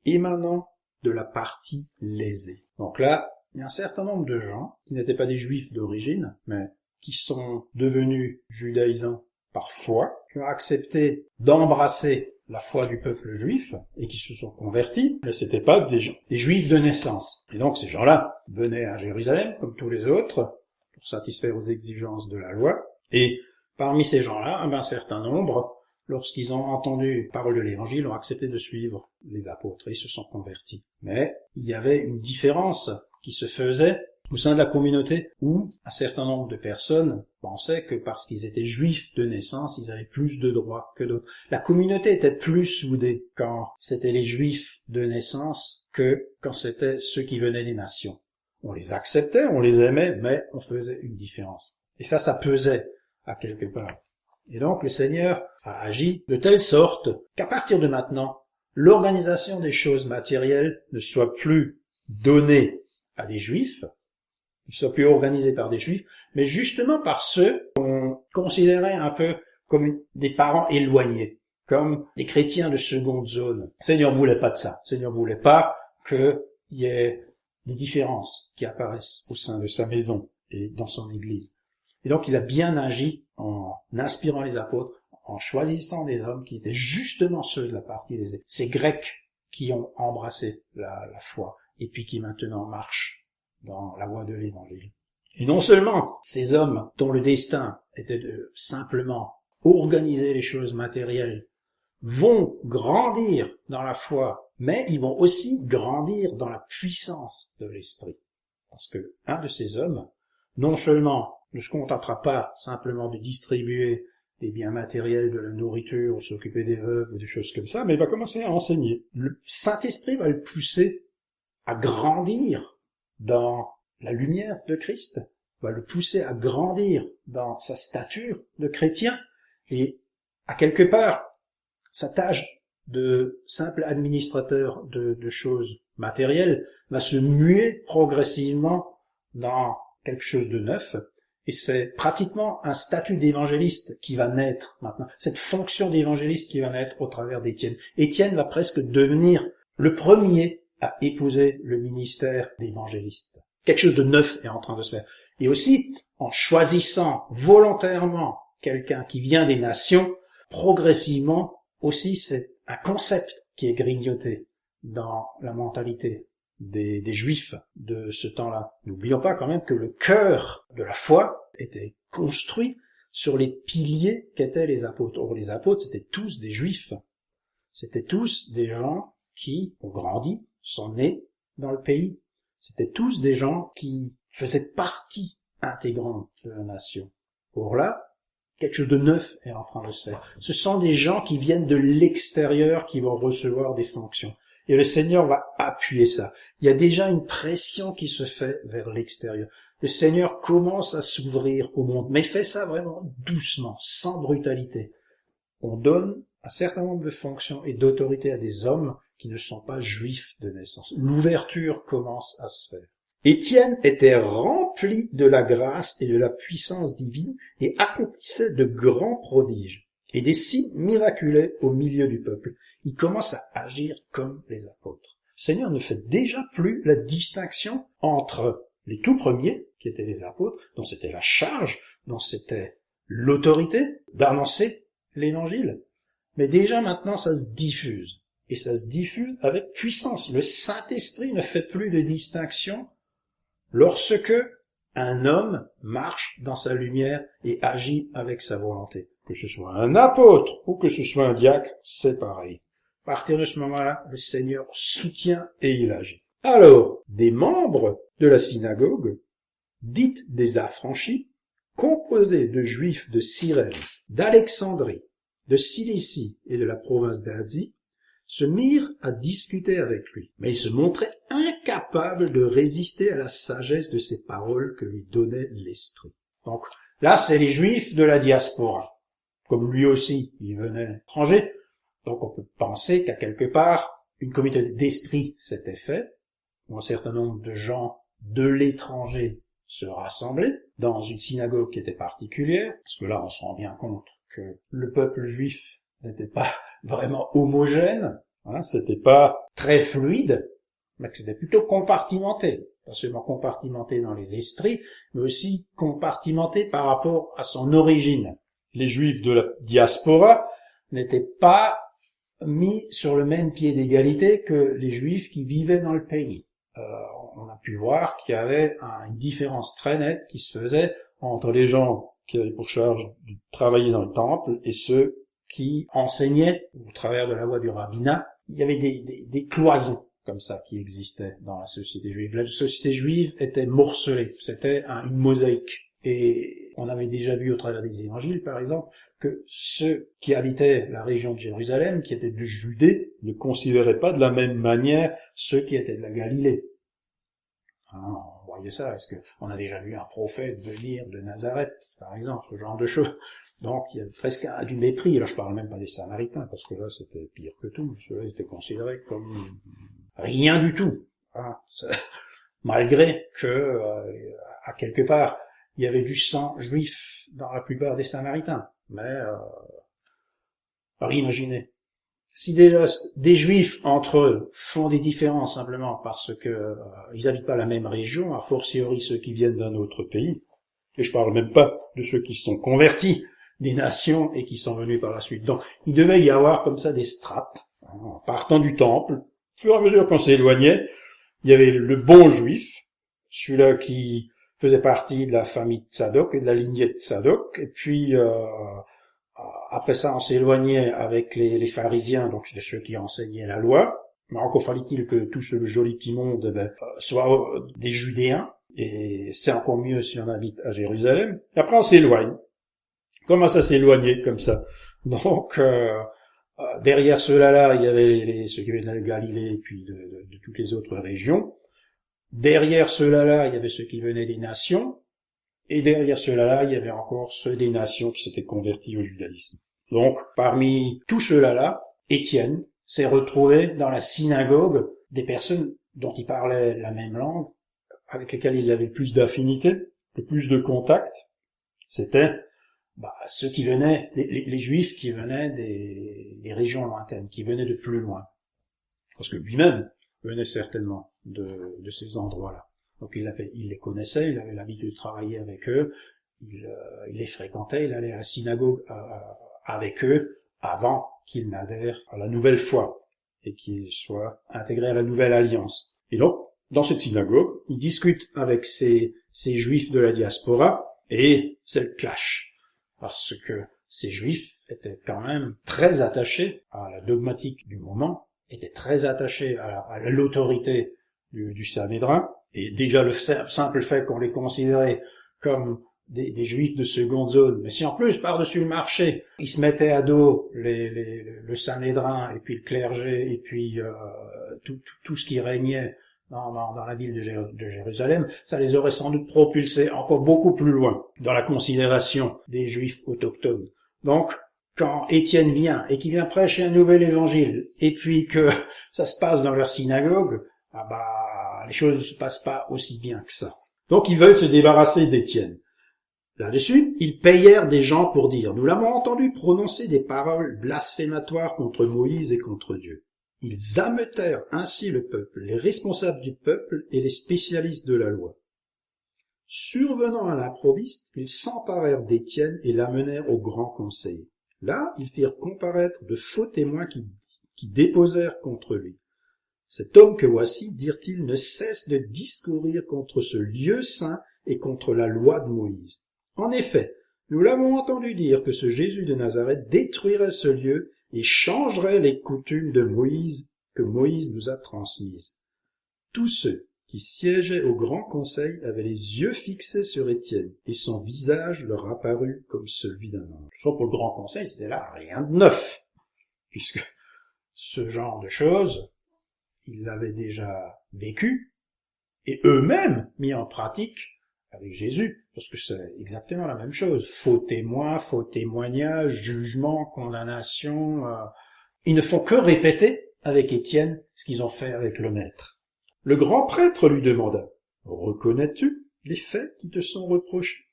S1: émanant de la partie lésée. Donc là, il y a un certain nombre de gens qui n'étaient pas des juifs d'origine, mais qui sont devenus judaïsants par foi, qui ont accepté d'embrasser la foi du peuple juif et qui se sont convertis, mais c'était pas des juifs de naissance. Et donc ces gens-là venaient à Jérusalem, comme tous les autres, pour satisfaire aux exigences de la loi, et parmi ces gens-là, un certain nombre, lorsqu'ils ont entendu la parole de l'Évangile, ont accepté de suivre les apôtres et se sont convertis. Mais il y avait une différence qui se faisait au sein de la communauté où un certain nombre de personnes pensaient que parce qu'ils étaient juifs de naissance, ils avaient plus de droits que d'autres. La communauté était plus soudée quand c'était les juifs de naissance que quand c'était ceux qui venaient des nations. On les acceptait, on les aimait, mais on faisait une différence. Et ça pesait à quelque part. Et donc le Seigneur a agi de telle sorte qu'à partir de maintenant, l'organisation des choses matérielles ne soit plus donnée à des Juifs, ne soit plus organisée par des Juifs, mais justement par ceux qu'on considérait un peu comme des parents éloignés, comme des chrétiens de seconde zone. Le Seigneur voulait pas de ça. Le Seigneur voulait pas qu'il y ait des différences qui apparaissent au sein de sa maison et dans son Église. Et donc il a bien agi en inspirant les apôtres, en choisissant des hommes qui étaient justement ceux de la partie lésée. Ces Grecs qui ont embrassé la foi et puis qui maintenant marchent dans la voie de l'Évangile. Et non seulement ces hommes dont le destin était de simplement organiser les choses matérielles, vont grandir dans la foi, mais ils vont aussi grandir dans la puissance de l'esprit. Parce que un de ces hommes, non seulement ne se contentera pas simplement de distribuer des biens matériels, de la nourriture, ou s'occuper des veuves, ou des choses comme ça, mais il va commencer à enseigner. Le Saint-Esprit va le pousser à grandir dans la lumière de Christ, va le pousser à grandir dans sa stature de chrétien, et à quelque part, sa tâche de simple administrateur de choses matérielles va se muer progressivement dans quelque chose de neuf, et c'est pratiquement un statut d'évangéliste qui va naître maintenant, cette fonction d'évangéliste qui va naître au travers d'Étienne. Étienne va presque devenir le premier à épouser le ministère d'évangéliste. Quelque chose de neuf est en train de se faire. Et aussi, en choisissant volontairement quelqu'un qui vient des nations, progressivement aussi c'est un concept qui est grignoté dans la mentalité des Juifs de ce temps-là. N'oublions pas quand même que le cœur de la foi était construit sur les piliers qu'étaient les apôtres. Or, les apôtres, c'était tous des Juifs. C'était tous des gens qui ont grandi, sont nés dans le pays. C'était tous des gens qui faisaient partie intégrante de la nation. Or là, quelque chose de neuf est en train de se faire. Ce sont des gens qui viennent de l'extérieur qui vont recevoir des fonctions. Et le Seigneur va appuyer ça. Il y a déjà une pression qui se fait vers l'extérieur. Le Seigneur commence à s'ouvrir au monde, mais fait ça vraiment doucement, sans brutalité. On donne un certain nombre de fonctions et d'autorités à des hommes qui ne sont pas juifs de naissance. L'ouverture commence à se faire. Étienne était rempli de la grâce et de la puissance divine et accomplissait de grands prodiges et des signes miraculeux au milieu du peuple. Il commence à agir comme les apôtres. Le Seigneur ne fait déjà plus la distinction entre les tout premiers, qui étaient les apôtres, dont c'était la charge, dont c'était l'autorité d'annoncer l'évangile. Mais déjà maintenant, ça se diffuse. Et ça se diffuse avec puissance. Le Saint-Esprit ne fait plus de distinction lorsque un homme marche dans sa lumière et agit avec sa volonté. Que ce soit un apôtre ou que ce soit un diacre, c'est pareil. À partir de ce moment-là, le Seigneur soutient et il agit. Alors, des membres de la synagogue, dite des affranchis, composés de Juifs de Cyrène, d'Alexandrie, de Cilicie et de la province d'Asie, se mirent à discuter avec lui. Mais ils se montraient incapables de résister à la sagesse de ces paroles que lui donnait l'Esprit. Donc, là, c'est les Juifs de la diaspora. Comme lui aussi, il venait étranger. Donc, on peut penser qu'à quelque part, une communauté d'esprit s'était faite, où un certain nombre de gens de l'étranger se rassemblaient dans une synagogue qui était particulière, parce que là, on se rend bien compte que le peuple juif n'était pas vraiment homogène, c'était pas très fluide, mais que c'était plutôt compartimenté. Pas seulement compartimenté dans les esprits, mais aussi compartimenté par rapport à son origine. Les Juifs de la diaspora n'étaient pas mis sur le même pied d'égalité que les Juifs qui vivaient dans le pays. On a pu voir qu'il y avait une différence très nette qui se faisait entre les gens qui avaient pour charge de travailler dans le temple et ceux qui enseignaient au travers de la voie du rabbinat. Il y avait des cloisons comme ça qui existaient dans la société juive. La société juive était morcelée, c'était une mosaïque. Et on avait déjà vu au travers des évangiles, par exemple, que ceux qui habitaient la région de Jérusalem, qui étaient de Judée, ne considéraient pas de la même manière ceux qui étaient de la Galilée. On voyait ça. Est-ce qu'on a déjà vu un prophète venir de Nazareth, par exemple, ce genre de choses. Donc, il y a presque du mépris. Là, je parle même pas des Samaritains, parce que là, c'était pire que tout. Ceux-là étaient considérés comme rien du tout. Malgré que, à quelque part, il y avait du sang juif dans la plupart des Samaritains. Mais, imaginez. Si déjà des Juifs entre eux font des différences simplement parce que ils habitent pas la même région, a fortiori ceux qui viennent d'un autre pays, et je parle même pas de ceux qui sont convertis des nations et qui sont venus par la suite. Donc, il devait y avoir comme ça des strates, en partant du temple. Au fur et à mesure qu'on s'éloignait, il y avait le bon Juif, celui-là qui faisait partie de la famille de Tsadok et de la lignée de Tsadok, et puis Après ça, on s'éloignait avec les pharisiens, donc de ceux qui enseignaient la loi. Mais encore fallait-il que tout ce joli petit monde soit des Judéens, et c'est encore mieux si on habite à Jérusalem. Et après, on s'éloigne. Comment ça s'éloigner comme ça? Donc, derrière ceux-là, il y avait ceux qui venaient de Galilée et puis de toutes les autres régions. Derrière ceux-là, il y avait ceux qui venaient des nations. Et derrière ceux-là, il y avait encore ceux des nations qui s'étaient convertis au judaïsme. Donc, parmi tous ceux-là, Étienne s'est retrouvé dans la synagogue des personnes dont il parlait la même langue, avec lesquelles il avait le plus d'affinité, le plus de contact. C'était ceux qui venaient, les Juifs qui venaient des régions lointaines, qui venaient de plus loin. Parce que lui-même venait certainement de ces endroits-là. Donc il les connaissait, il avait l'habitude de travailler avec eux, il les fréquentait, il allait à la synagogue avec eux avant qu'ils n'adhèrent à la nouvelle foi et qu'ils soient intégrés à la nouvelle alliance. Et donc, dans cette synagogue, il discute avec ces Juifs de la diaspora et c'est le clash. Parce que ces Juifs étaient quand même très attachés à la dogmatique du moment, étaient très attachés à l'autorité du Sanhédrin, et déjà le simple fait qu'on les considérait comme des Juifs de seconde zone, mais si en plus, par-dessus le marché, ils se mettaient à dos le Sanhédrin, et puis le clergé, et puis tout ce qui régnait dans la ville de Jérusalem, ça les aurait sans doute propulsés encore beaucoup plus loin dans la considération des Juifs autochtones. Donc, quand Étienne vient, et qu'il vient prêcher un nouvel évangile, et puis que ça se passe dans leur synagogue, les choses ne se passent pas aussi bien que ça. Donc ils veulent se débarrasser d'Étienne. Là-dessus, ils payèrent des gens pour dire « Nous l'avons entendu prononcer des paroles blasphématoires contre Moïse et contre Dieu. » Ils ameutèrent ainsi le peuple, les responsables du peuple et les spécialistes de la loi. Survenant à l'improviste, ils s'emparèrent d'Étienne et l'amenèrent au grand conseil. Là, ils firent comparaître de faux témoins qui déposèrent contre lui. Cet homme que voici, dirent-ils, ne cesse de discourir contre ce lieu saint et contre la loi de Moïse. En effet, nous l'avons entendu dire que ce Jésus de Nazareth détruirait ce lieu et changerait les coutumes de Moïse que Moïse nous a transmises. Tous ceux qui siégeaient au grand conseil avaient les yeux fixés sur Étienne, et son visage leur apparut comme celui d'un ange. Sauf pour le grand conseil, c'était là rien de neuf, puisque ce genre de choses, ils l'avaient déjà vécu, et eux-mêmes mis en pratique avec Jésus, parce que c'est exactement la même chose. Faux témoins, faux témoignages, jugement, condamnation, ils ne font que répéter avec Étienne ce qu'ils ont fait avec le Maître. Le grand prêtre lui demanda « Reconnais-tu les faits qui te sont reprochés ?»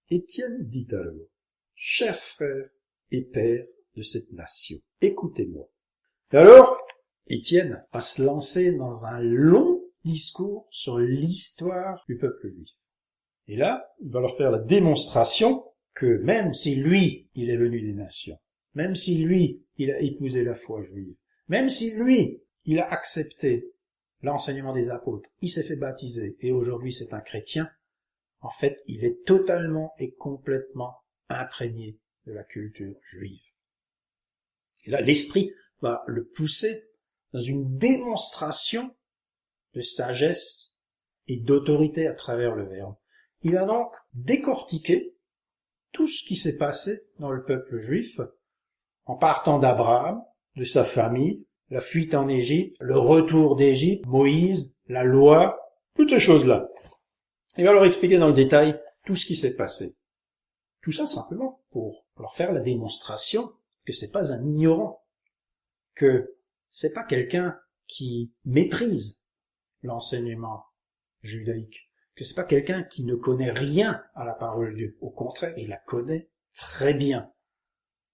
S1: Étienne dit alors « Cher frère et père de cette nation, écoutez-moi. » Et alors, Étienne va se lancer dans un long discours sur l'histoire du peuple juif. Et là, il va leur faire la démonstration que même si lui, il est venu des nations, même si lui, il a épousé la foi juive, même si lui, il a accepté l'enseignement des apôtres, il s'est fait baptiser et aujourd'hui c'est un chrétien, en fait, il est totalement et complètement imprégné de la culture juive. Et là, l'esprit va le pousser dans une démonstration de sagesse et d'autorité à travers le Verbe. Il va donc décortiquer tout ce qui s'est passé dans le peuple juif, en partant d'Abraham, de sa famille, la fuite en Égypte, le retour d'Égypte, Moïse, la loi, toutes ces choses-là. Il va leur expliquer dans le détail tout ce qui s'est passé. Tout ça simplement pour leur faire la démonstration que c'est pas un ignorant, que c'est pas quelqu'un qui méprise l'enseignement judaïque, que c'est pas quelqu'un qui ne connaît rien à la parole de Dieu. Au contraire, il la connaît très bien.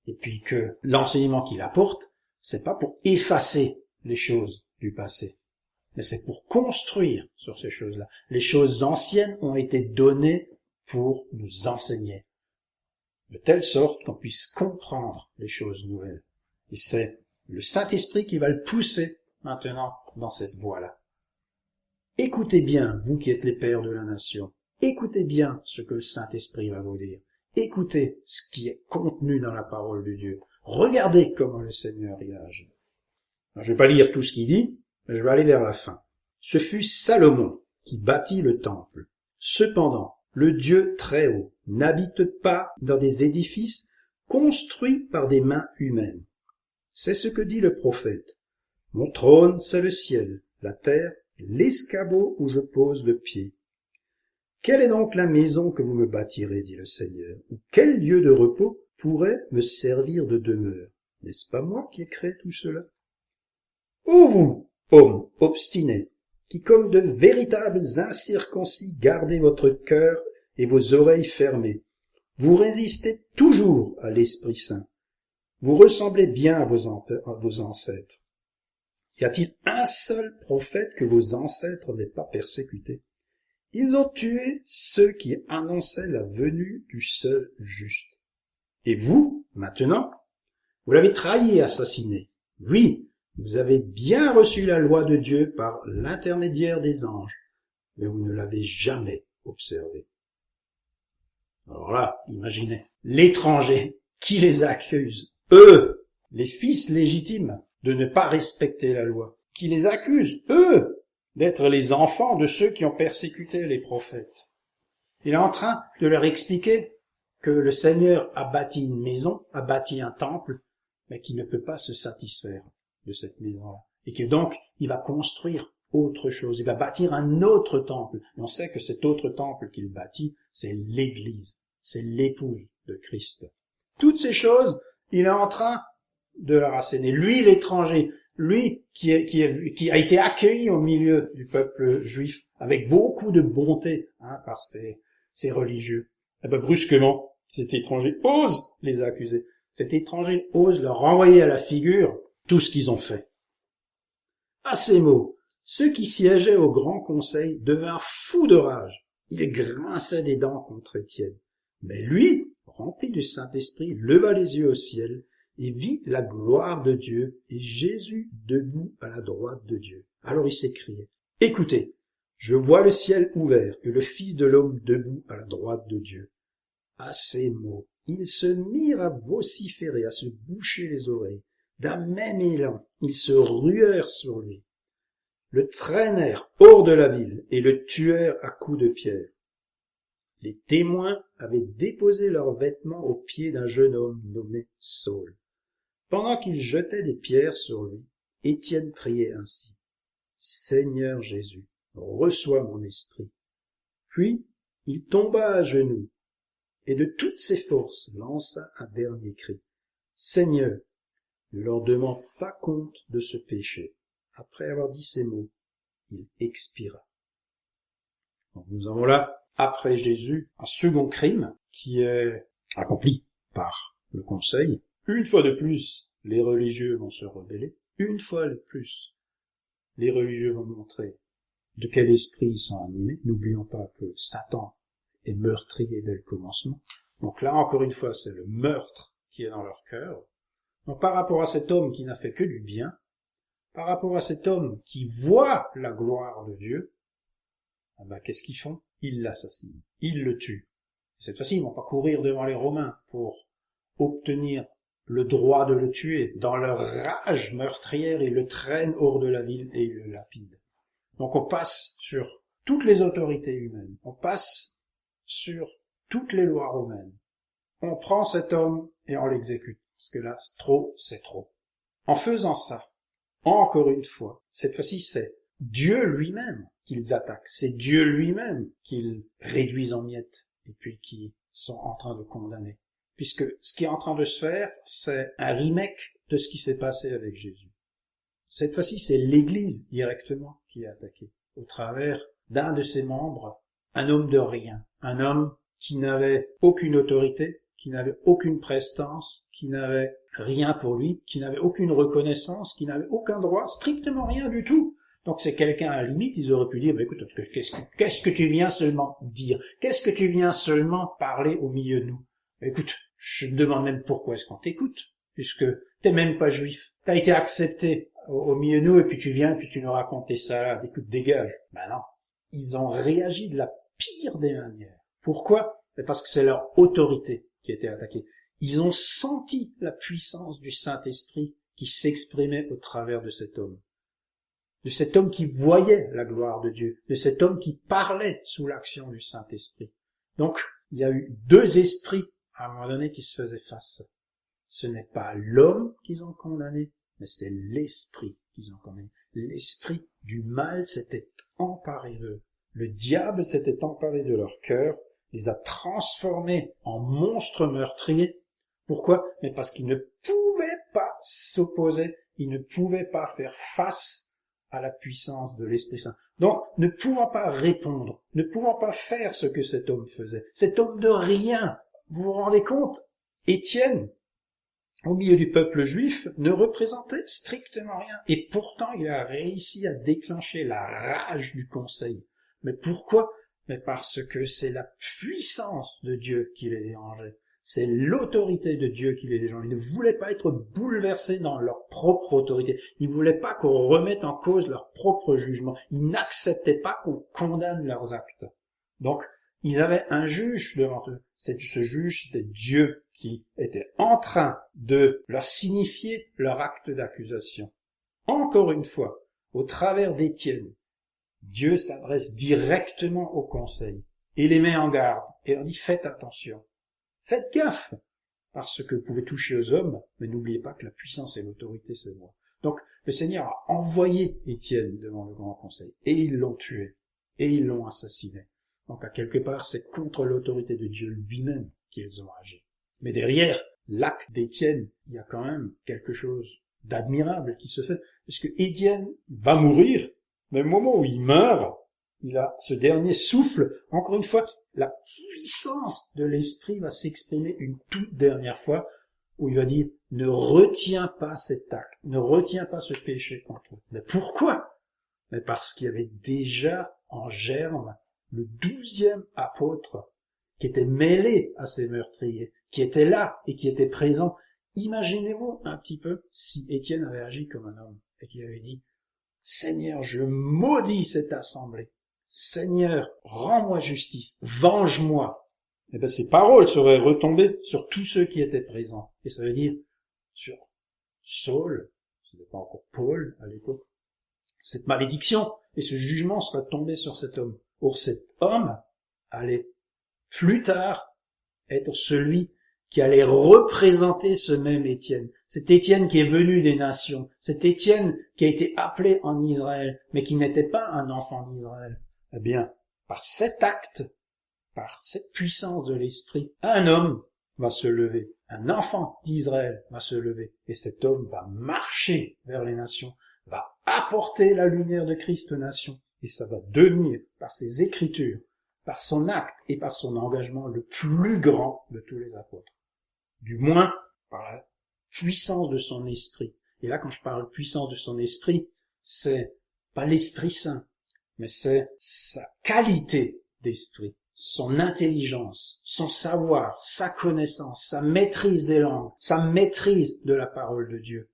S1: Et puis que l'enseignement qu'il apporte, c'est pas pour effacer les choses du passé, mais c'est pour construire sur ces choses-là. Les choses anciennes ont été données pour nous enseigner, de telle sorte qu'on puisse comprendre les choses nouvelles. Et c'est le Saint-Esprit qui va le pousser maintenant dans cette voie-là. Écoutez bien, vous qui êtes les pères de la nation, écoutez bien ce que le Saint-Esprit va vous dire. Écoutez ce qui est contenu dans la parole de Dieu. Regardez comment le Seigneur y agit. Alors, je vais pas lire tout ce qu'il dit, mais je vais aller vers la fin. Ce fut Salomon qui bâtit le temple. Cependant, le Dieu très haut n'habite pas dans des édifices construits par des mains humaines. C'est ce que dit le prophète. Mon trône, c'est le ciel, la terre, l'escabeau où je pose le pied. Quelle est donc la maison que vous me bâtirez, dit le Seigneur, ou quel lieu de repos pourrait me servir de demeure? N'est-ce pas moi qui ai créé tout cela? Ô vous, hommes obstinés, qui comme de véritables incirconcis gardez votre cœur et vos oreilles fermées, vous résistez toujours à l'Esprit Saint. Vous ressemblez bien à vos ancêtres. Y a-t-il un seul prophète que vos ancêtres n'aient pas persécuté? Ils ont tué ceux qui annonçaient la venue du seul juste. Et vous, maintenant, vous l'avez trahi et assassiné. Oui, vous avez bien reçu la loi de Dieu par l'intermédiaire des anges, mais vous ne l'avez jamais observée. Alors là, imaginez, l'étranger qui les accuse, eux, les fils légitimes, de ne pas respecter la loi, qui les accuse, eux, d'être les enfants de ceux qui ont persécuté les prophètes. Il est en train de leur expliquer que le Seigneur a bâti une maison, a bâti un temple, mais qu'il ne peut pas se satisfaire de cette maison-là. Et que donc, il va construire autre chose. Il va bâtir un autre temple. Et on sait que cet autre temple qu'il bâtit, c'est l'Église. C'est l'épouse de Christ. Toutes ces choses, il est en train de leur asséner. Lui, l'étranger, lui qui a été accueilli au milieu du peuple juif avec beaucoup de bonté par ces religieux. Et ben brusquement, cet étranger ose les accuser. Cet étranger ose leur renvoyer à la figure tout ce qu'ils ont fait. À ces mots, ceux qui siégeaient au grand conseil devinrent fous de rage. Ils grinçaient des dents contre Étienne. Mais lui, rempli du Saint-Esprit, leva les yeux au ciel et vit la gloire de Dieu et Jésus debout à la droite de Dieu. Alors il s'écriait, « Écoutez, je vois le ciel ouvert et le Fils de l'homme debout à la droite de Dieu. » À ces mots, ils se mirent à vociférer, à se boucher les oreilles. D'un même élan, ils se ruèrent sur lui, le traînèrent hors de la ville et le tuèrent à coups de pierre. Les témoins avaient déposé leurs vêtements aux pieds d'un jeune homme nommé Saul. Pendant qu'ils jetaient des pierres sur lui, Étienne priait ainsi. « Seigneur Jésus, reçois mon esprit. » Puis il tomba à genoux et de toutes ses forces lança un dernier cri. « Seigneur, ne leur demande pas compte de ce péché. » Après avoir dit ces mots, il expira. Donc nous avons là, après Jésus, un second crime qui est accompli par le conseil. Une fois de plus, les religieux vont se rebeller. Une fois de plus, les religieux vont montrer de quel esprit ils sont animés. N'oublions pas que Satan est meurtrier dès le commencement. Donc là, encore une fois, c'est le meurtre qui est dans leur cœur. Donc par rapport à cet homme qui n'a fait que du bien, par rapport à cet homme qui voit la gloire de Dieu, eh ben, qu'est-ce qu'ils font? Ils l'assassinent, ils le tuent. Cette fois-ci, ils vont pas courir devant les Romains pour obtenir le droit de le tuer. Dans leur rage meurtrière, ils le traînent hors de la ville et ils le lapident. Donc on passe sur toutes les autorités humaines, on passe sur toutes les lois romaines. On prend cet homme et on l'exécute. Parce que là, trop, c'est trop. En faisant ça, encore une fois, cette fois-ci, c'est Dieu lui-même qu'ils attaquent. C'est Dieu lui-même qu'ils réduisent en miettes et puis qui sont en train de condamner. Puisque ce qui est en train de se faire, c'est un remake de ce qui s'est passé avec Jésus. Cette fois-ci, c'est l'Église directement qui est attaquée, au travers d'un de ses membres, un homme de rien, un homme qui n'avait aucune autorité, qui n'avait aucune prestance, qui n'avait rien pour lui, qui n'avait aucune reconnaissance, qui n'avait aucun droit, strictement rien du tout. Donc c'est quelqu'un, à la limite, ils auraient pu dire, bah, écoute, qu'est-ce que tu viens seulement dire? Qu'est-ce que tu viens seulement parler au milieu de nous? Bah, écoute, je me demande même pourquoi est-ce qu'on t'écoute, puisque t'es même pas juif. T'as été accepté au milieu de nous, et puis tu viens, puis tu nous racontes tes salades. Écoute, dégage. Ben non. Ils ont réagi de la pire des manières. Pourquoi? Mais parce que c'est leur autorité qui était attaquée. Ils ont senti la puissance du Saint-Esprit qui s'exprimait au travers de cet homme qui voyait la gloire de Dieu, de cet homme qui parlait sous l'action du Saint-Esprit. Donc, il y a eu deux esprits à un moment donné qui se faisaient face. Ce n'est pas l'homme qu'ils ont condamné, mais c'est l'esprit qu'ils ont condamné. L'esprit du mal s'était emparé d'eux. Le diable s'était emparé de leur cœur, les a transformés en monstres meurtriers. Pourquoi? Mais parce qu'ils ne pouvaient pas s'opposer, ils ne pouvaient pas faire face à la puissance de l'Esprit Saint. Donc, ne pouvant pas répondre, ne pouvant pas faire ce que cet homme faisait, cet homme de rien, vous vous rendez compte, Étienne, au milieu du peuple juif, ne représentait strictement rien. Et pourtant, il a réussi à déclencher la rage du conseil. Mais pourquoi? Mais parce que c'est la puissance de Dieu qui les dérangeait. C'est l'autorité de Dieu qui les dérangeait. Ils ne voulaient pas être bouleversés dans leur propre autorité. Ils ne voulaient pas qu'on remette en cause leur propre jugement. Ils n'acceptaient pas qu'on condamne leurs actes. Donc, ils avaient un juge devant eux. Ce juge, c'était Dieu qui était en train de leur signifier leur acte d'accusation. Encore une fois, au travers d'Étienne, Dieu s'adresse directement au conseil et les met en garde et leur dit faites attention, faites gaffe, parce que vous pouvez toucher aux hommes, mais n'oubliez pas que la puissance et l'autorité c'est moi. Donc le Seigneur a envoyé Étienne devant le grand conseil et ils l'ont tué et ils l'ont assassiné. Donc à quelque part c'est contre l'autorité de Dieu lui-même qu'ils ont agi. Mais derrière l'acte d'Étienne, il y a quand même quelque chose d'admirable qui se fait, parce que Étienne va mourir. Mais au moment où il meurt, il a ce dernier souffle. Encore une fois, la puissance de l'esprit va s'exprimer une toute dernière fois, où il va dire, ne retiens pas cet acte, ne retiens pas ce péché contre eux. Mais pourquoi? Mais parce qu'il y avait déjà en germe le 12e apôtre qui était mêlé à ces meurtriers, qui était là et qui était présent. Imaginez-vous un petit peu si Étienne avait agi comme un homme et qu'il avait dit, Seigneur, je maudis cette assemblée. Seigneur, rends-moi justice, venge-moi. Eh bien, ces paroles seraient retombées sur tous ceux qui étaient présents. Et ça veut dire sur Saul, ce n'est pas encore Paul à l'époque, cette malédiction et ce jugement sera tombé sur cet homme. Or, cet homme allait plus tard être celui qui allait représenter ce même Étienne. Cet Étienne qui est venu des nations, cet Étienne qui a été appelé en Israël, mais qui n'était pas un enfant d'Israël. Eh bien, par cet acte, par cette puissance de l'esprit, un homme va se lever, un enfant d'Israël va se lever, et cet homme va marcher vers les nations, va apporter la lumière de Christ aux nations, et ça va devenir, par ses écritures, par son acte et par son engagement, le plus grand de tous les apôtres. Du moins, par la puissance de son esprit. Et là, quand je parle de puissance de son esprit, c'est pas l'Esprit Saint, mais c'est sa qualité d'esprit, son intelligence, son savoir, sa connaissance, sa maîtrise des langues, sa maîtrise de la parole de Dieu.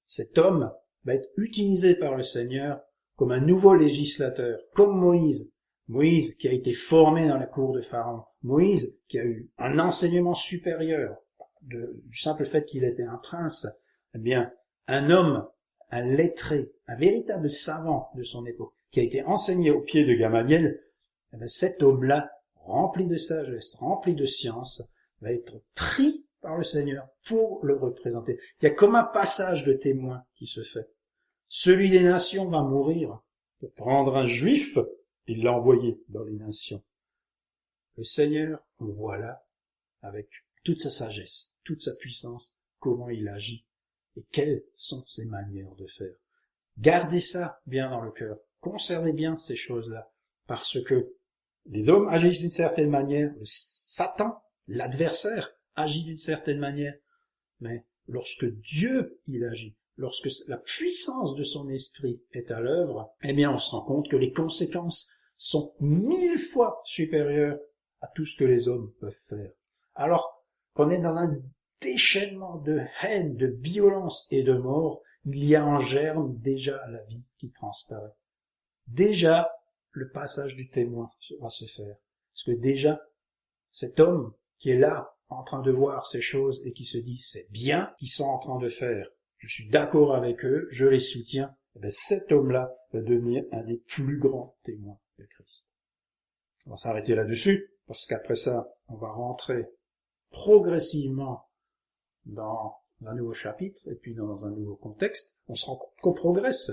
S1: Cet homme va être utilisé par le Seigneur comme un nouveau législateur, comme Moïse. Moïse qui a été formé dans la cour de Pharaon. Moïse qui a eu un enseignement supérieur du simple fait qu'il était un prince. Eh bien, un homme, un lettré, un véritable savant de son époque, qui a été enseigné au pied de Gamaliel, eh bien, cet homme-là, rempli de sagesse, rempli de science, va être pris par le Seigneur pour le représenter. Il y a comme un passage de témoin qui se fait. Celui des nations va mourir pour prendre un juif et l'envoyer dans les nations. Le Seigneur, on voit là, avec toute sa sagesse, toute sa puissance, comment il agit et quelles sont ses manières de faire. Gardez ça bien dans le cœur, conservez bien ces choses-là, parce que les hommes agissent d'une certaine manière, le Satan, l'adversaire, agit d'une certaine manière, mais lorsque Dieu, il agit, lorsque la puissance de son esprit est à l'œuvre, eh bien on se rend compte que les conséquences sont 1000 fois supérieures à tout ce que les hommes peuvent faire. Alors qu'on est dans un déchaînement de haine, de violence et de mort, il y a en germe déjà la vie qui transparaît. Déjà, le passage du témoin va se faire. Parce que déjà, cet homme qui est là, en train de voir ces choses et qui se dit c'est bien qu'ils sont en train de faire, je suis d'accord avec eux, je les soutiens, eh bien, cet homme-là va devenir un des plus grands témoins de Christ. On va s'arrêter là-dessus, parce qu'après ça, on va rentrer progressivement dans un nouveau chapitre, et puis dans un nouveau contexte. On se rend compte qu'on progresse.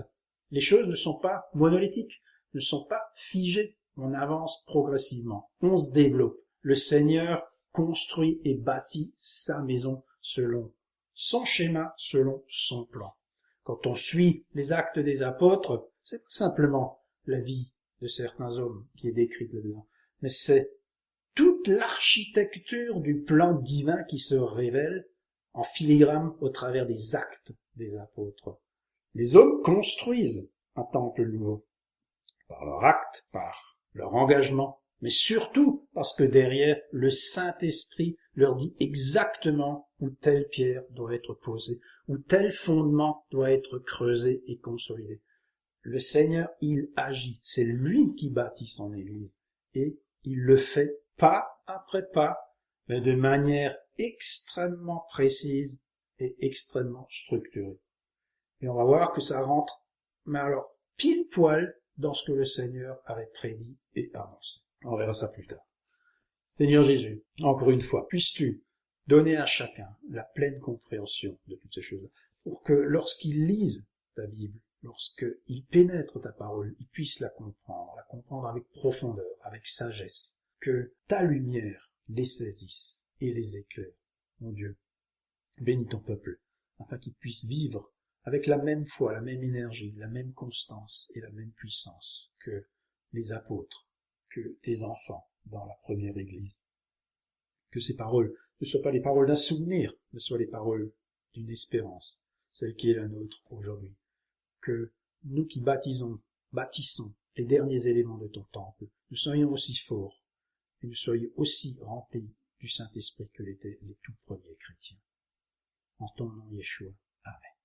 S1: Les choses ne sont pas monolithiques, ne sont pas figées. On avance progressivement, on se développe. Le Seigneur construit et bâtit sa maison selon son schéma, selon son plan. Quand on suit les actes des apôtres, c'est pas simplement la vie de certains hommes qui est décrite là-dedans, mais c'est toute l'architecture du plan divin qui se révèle en filigrane au travers des actes des apôtres. Les hommes construisent un temple nouveau par leur acte, par leur engagement, mais surtout parce que derrière, le Saint-Esprit leur dit exactement où telle pierre doit être posée, où tel fondement doit être creusé et consolidé. Le Seigneur, il agit. C'est lui qui bâtit son Église. Et il le fait pas après pas, mais de manière extrêmement précise et extrêmement structurée. Et on va voir que ça rentre, mais alors, pile poil dans ce que le Seigneur avait prédit et annoncé. On verra ça plus tard. Seigneur Jésus, encore une fois, puisses-tu donner à chacun la pleine compréhension de toutes ces choses, pour que lorsqu'il lise ta Bible, lorsqu'il pénètre ta parole, il puisse la comprendre avec profondeur, avec sagesse, que ta lumière les saisisse et les éclaire. Mon Dieu, bénis ton peuple, afin qu'il puisse vivre avec la même foi, la même énergie, la même constance et la même puissance que les apôtres, que tes enfants dans la première Église. Que ces paroles ne soient pas les paroles d'un souvenir, mais soient les paroles d'une espérance, celle qui est la nôtre aujourd'hui. Que nous qui bâtissons les derniers éléments de ton temple, nous soyons aussi forts et nous soyons aussi remplis du Saint-Esprit que l'étaient les tout premiers chrétiens. En ton nom, Yeshua. Amen.